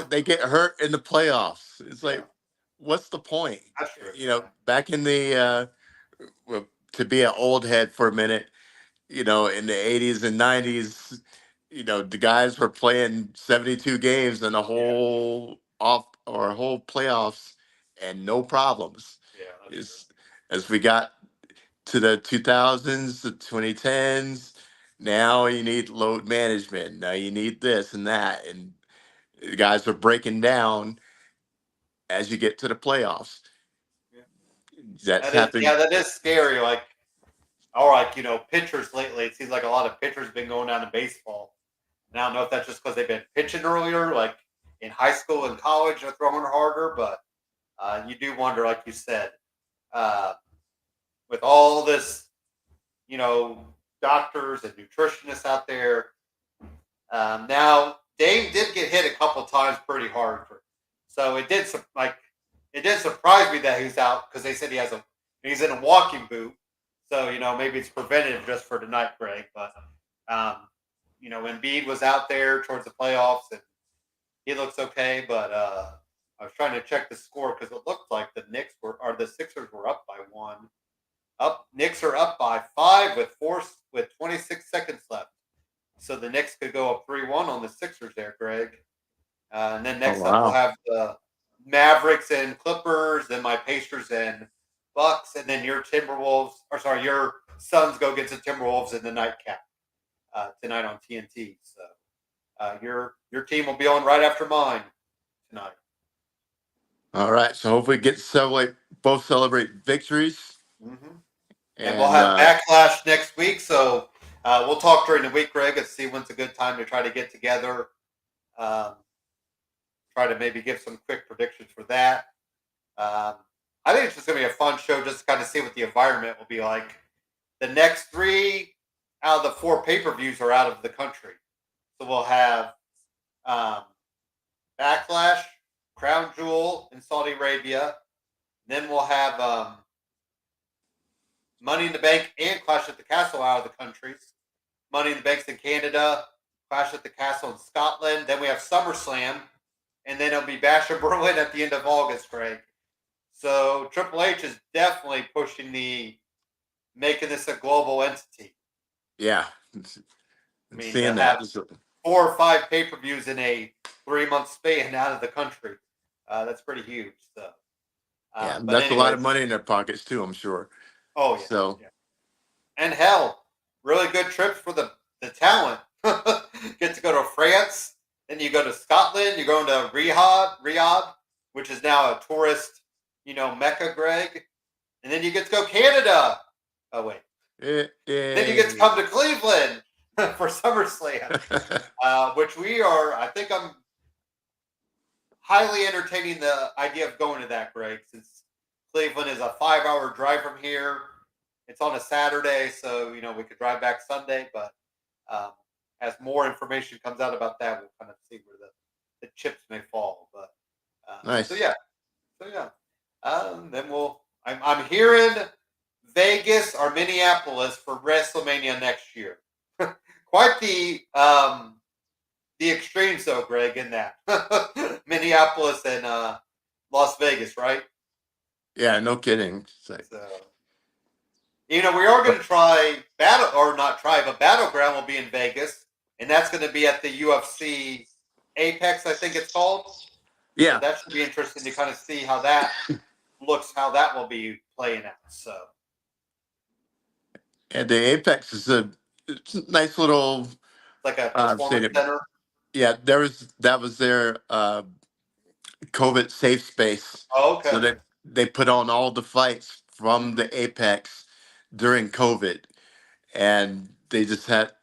they get hurt in the playoffs. It's like, Yeah, what's the point? that's true. Back in the well, to be an old head for a minute, in the 80s and 90s, the guys were playing 72 games in a Yeah, whole playoffs and no problems. yeah, that's true. As we got to the 2000s, the 2010s, now you need load management. Now you need this and that. And the guys are breaking down as you get to the playoffs. Yeah. That's happened. That is scary. Pitchers lately. It seems like a lot of pitchers have been going down to baseball. And I don't know if that's just because they've been pitching earlier, like in high school and college, they're throwing harder. But you do wonder, like you said, uh, with all this, you know, doctors and nutritionists out there. Now, Dame did get hit a couple times pretty hard, so it did surprise me that he's out because they said he's in a walking boot. So maybe it's preventative just for tonight, Greg. But Embiid was out there towards the playoffs and he looks okay. But I was trying to check the score because it looked like the Sixers were up by 1. Knicks are up by 5 with 26 seconds left. So the Knicks could go up 3-1 on the Sixers there, Greg. And then next up we'll have the Mavericks and Clippers, then my Pacers and Bucks, and then your your Suns go against the Timberwolves in the nightcap tonight on TNT. So your team will be on right after mine tonight. All right, so hopefully both celebrate victories. Mm-hmm. And we'll have backlash next week, so we'll talk during the week, Greg, and see when's a good time to try to get together. Try to maybe give some quick predictions for that. I think it's just going to be a fun show just to kind of see what the environment will be like. The next 3 out of the 4 pay-per-views are out of the country. So we'll have Backlash, Crown Jewel in Saudi Arabia. Then we'll have Money in the Bank and Clash at the Castle out of the countries. Money in the Bank's in Canada, Clash at the Castle in Scotland. Then we have SummerSlam, and then it'll be Bash in Berlin at the end of August, Greg. So Triple H is definitely pushing making this a global entity. Yeah. I mean, seeing that. 4 or 5 pay-per-views in a 3-month span out of the country. That's pretty huge. So, but that's a lot of money in their pockets too, I'm sure. Oh, yeah. So, yeah. And hell, really good trips for the talent. Get to go to France, then you go to Scotland, you're going to Riyadh, which is now a tourist, Mecca, Greg. And then you get to go Canada. Oh, wait. Then you get to come to Cleveland for SummerSlam, which I'm highly entertaining the idea of going to that, Greg, since Cleveland is a 5-hour drive from here. It's on a Saturday, so, we could drive back Sunday, but as more information comes out about that, we'll kind of see where the chips may fall. But nice. So, yeah, So yeah, then I'm hearing Vegas or Minneapolis for WrestleMania next year. Quite the extremes though, Greg, in that Minneapolis and Las Vegas, right? Yeah, no kidding. So we are going to try but Battleground will be in Vegas, and that's going to be at the UFC Apex, I think it's called. Yeah, so that should be interesting to kind of see how that looks, how that will be playing out. So, and the Apex is it's a nice little like a performance stadium. center. Yeah, that was their COVID safe space. Oh, okay. So they put on all the fights from the Apex during COVID, and they just had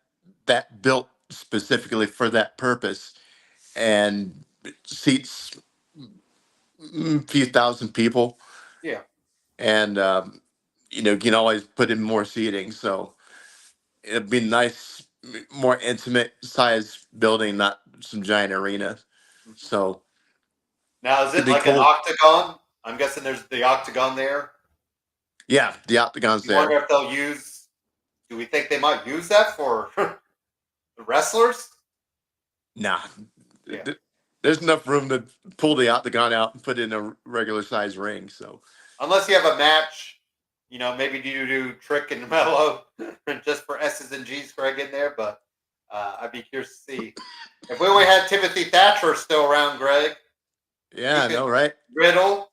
that built specifically for that purpose, and seats a few thousand people. Yeah. And you can always put in more seating, so it'd be nice, more intimate size building, not some giant arena. So Now, is it'd it be like an cool. octagon? I'm guessing there's the octagon there. Yeah, the octagon's You wonder there. if they'll use. Do we think they might use that for the wrestlers? Nah, Yeah. there's enough room to pull the octagon out and put in a regular size ring. So Unless you have a match, maybe you do Trick and Mellow just for S's and G's, Greg, in there. But I'd be curious to see if we only had Timothy Thatcher still around, Greg. yeah, I know, right? Riddle.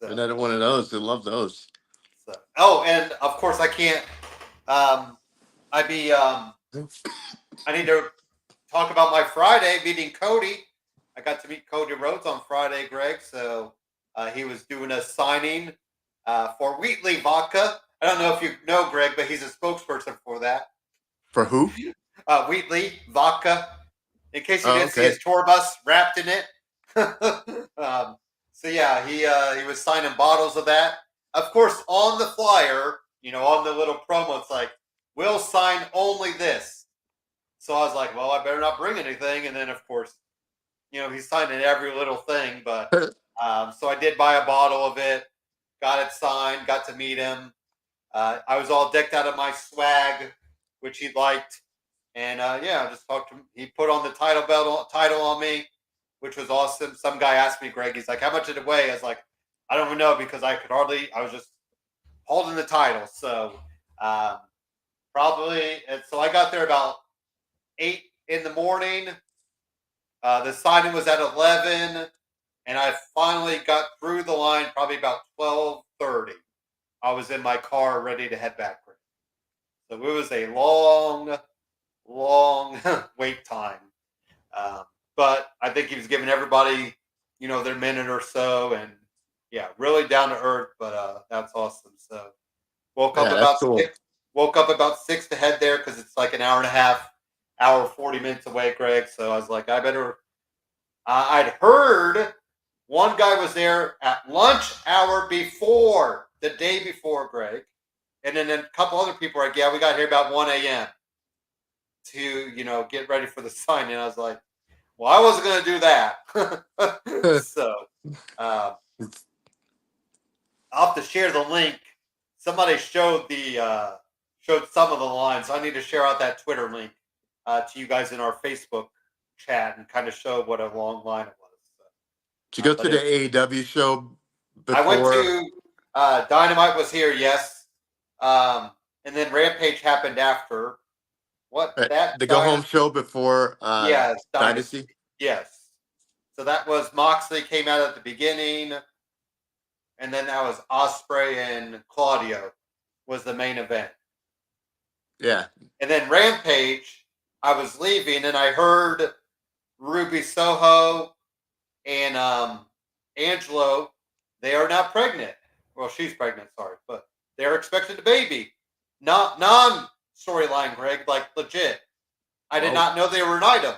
Another one of those. I love those. Oh, and of course I can't. I need to talk about my Friday meeting Cody. I got to meet Cody Rhodes on Friday, Greg. So he was doing a signing for Wheatley Vodka. I don't know if you know Greg, but he's a spokesperson for that. For who? Wheatley Vodka. In case you didn't see his tour bus wrapped in it. So yeah, he was signing bottles of that. Of course, on the flyer, on the little promo, it's like, we'll sign only this. So I was like, well, I better not bring anything. And then, of course, he's signing every little thing. But so I did buy a bottle of it, got it signed, got to meet him. I was all decked out of my swag, which he liked. And I just talked to him. He put on the title on me, which was awesome. Some guy asked me, Greg, he's like, how much did it weigh? I was like, I don't even know, because I was just holding the title. So probably, and so I got there about 8 in the morning. The signing was at 11, and I finally got through the line probably about 12:30. I was in my car ready to head back. So it was a long wait time. But I think he was giving everybody, their minute or so, and really down to earth. But that's awesome. So woke up about 6 to head there, because it's like an hour and a half, hour 40 minutes away, Greg. So I was like, I better. I'd heard one guy was there at lunch hour before, the day before, Greg, and then a couple other people were like, yeah, we got here about 1 a.m. to get ready for the signing. I was like, well, I wasn't going to do that. So I'll have to share the link. Somebody showed some of the lines. So I need to share out that Twitter link to you guys in our Facebook chat and kind of show what a long line it was. So, did you go to the AEW show before? I went to Dynamite was here, yes. And then Rampage happened after. What? The go home show before Dynasty? Yes. So that was Moxley came out at the beginning, and then that was Ospreay and Claudio was the main event. Yeah. And then Rampage, I was leaving, and I heard Ruby Soho and Angelo, they are now pregnant. Well, she's pregnant, sorry, but they're expecting a baby. Not non-storyline, Greg, like legit. I did not know they were an item.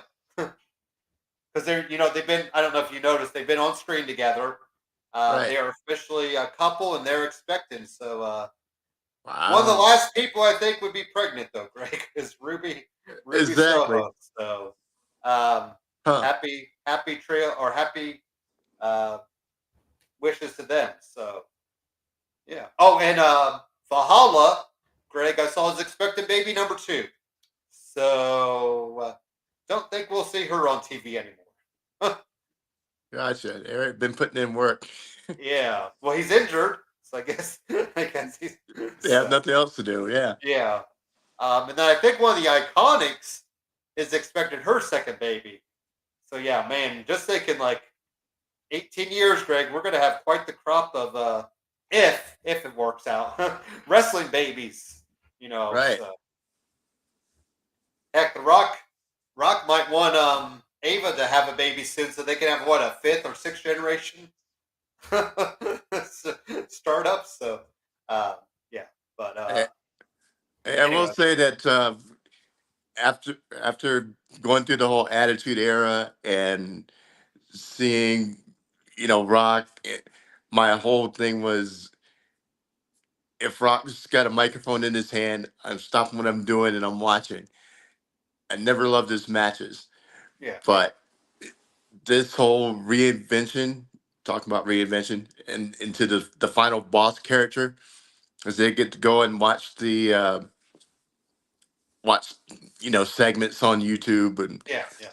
Because they've been, I don't know if you noticed, they've been on screen together. Right. They are officially a couple, and they're expecting. So one of the last people I think would be pregnant, though, Greg, is Ruby exactly. Soho. So happy trail, or happy wishes to them. So yeah. Oh, and Valhalla, Greg, I saw his expected baby number 2. So don't think we'll see her on TV anymore. Gotcha. Eric been putting in work. Yeah. Well, he's injured, so I guess he's. They have So, nothing else to do. Yeah. yeah. And then I think one of the Iconics is expecting her second baby. So yeah, man, just thinking like 18 years, Greg, we're gonna have quite the crop of if it works out, wrestling babies. You know, Right. so heck, the Rock might want Ava to have a baby soon, so they can have what, a 5th or 6th generation startup. So yeah, but I will anyway, say that after going through the whole Attitude Era and seeing, Rock, my whole thing was, if Rock's got a microphone in his hand, I'm stopping what I'm doing and I'm watching. I never loved his matches, yeah, but this whole reinvention, talking about reinvention, and into the final boss character, as they get to go and watch watch segments on YouTube, and yeah, yeah,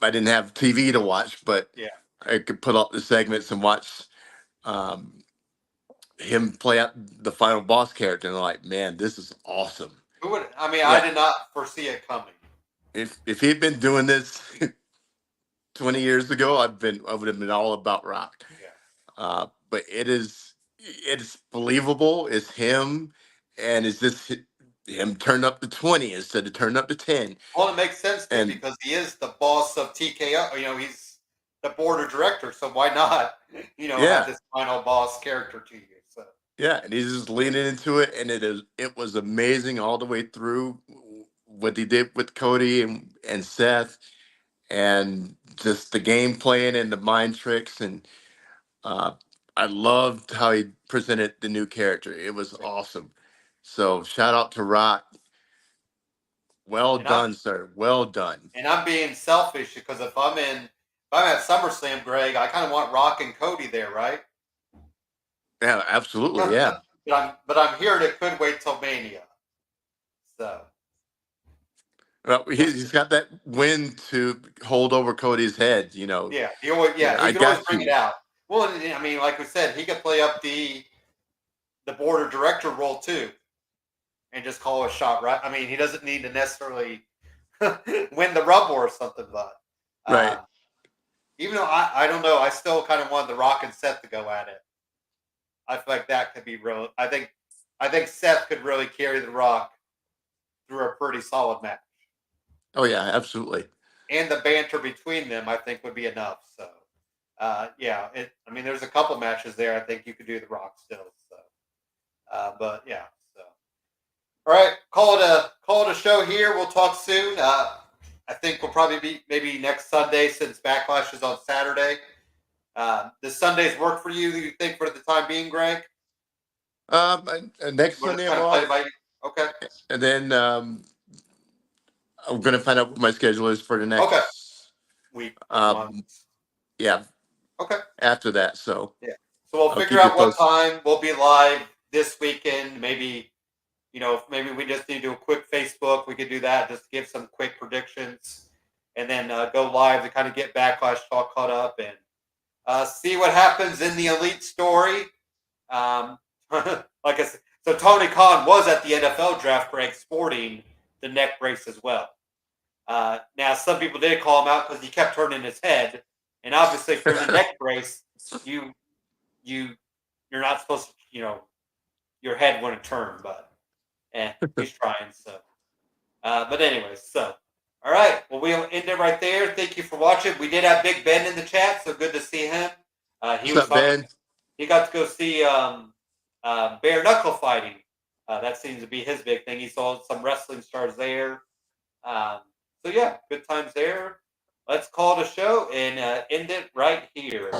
I didn't have TV to watch, but yeah. I could put up the segments and watch um, him play out the final boss character, and I'm like, man, this is awesome. Who would? I mean, I Yeah, did not foresee it coming. if he'd been doing this 20 years ago, I would have been all about Rock. Yeah. But it's believable. It's him, and it's just him turned up to 20 instead of turned up to 10. Well, it makes sense too And because he is the boss of TKO. You know, he's the board of director, so why not? Have yeah, this final boss character to you. So yeah, and he's just leaning into it, and it was amazing all the way through what he did with Cody and Seth, and just the game playing and the mind tricks, and uh, I loved how he presented the new character. It was yeah. awesome. So shout out to Rock. Well and I'm done, sir. Well done. and I'm being selfish because if I'm at SummerSlam, Greg, I kind of want Rock and Cody there, right? Yeah, absolutely. Yeah. but I'm here. It could wait till Mania. So Well, just he's got that win to hold over Cody's head. yeah, he I could always got bring it you. out. Well, I mean, like we said, he could play up the board of director role too, and just call a shot, right? I mean, he doesn't need to necessarily win the Rumble or something, but Right. uh, even though I don't know, I still kind of want The Rock and Seth to go at it. I feel like that could be real. I think Seth could really carry The Rock through a pretty solid match, Oh yeah, absolutely. and the banter between them, I think, would be enough. So, yeah, I mean, there's a couple matches there. I think you could do The Rock still. So, but yeah, so. All right, call it a show here. We'll talk soon. I think we'll probably be maybe next Sunday since Backlash is on Saturday. Does Sundays work for you? Do you think for the time being, Greg? Next We'll just Sunday I'm kind of play it off, by ear. Okay. and then I'm gonna find out what my schedule is for the Okay. next. Week or month. Um, yeah, Okay. after that. So Yeah. So we'll I'll figure keep you out what posted. time we'll be live this weekend. Maybe maybe we just need to do a quick Facebook. We could do that. Just give some quick predictions, and then go live to kind of get Backlash talk caught up and see what happens in the Elite story. Like I said, so Tony Khan was at the NFL draft, Greg, sporting the neck brace as well. Now, some people did call him out because he kept turning his head, and obviously, if you're in a neck brace, you you're not supposed to, your head wouldn't turn, but he's trying. So, but anyways, so all right, well, we'll end it right there. Thank you for watching. We did have Big Ben in the chat, so good to see him. He What's was up, talking. Ben? He got to go see bare knuckle fighting. That seems to be his big thing. He saw some wrestling stars there. So yeah, good times there. Let's call it a show and end it right here.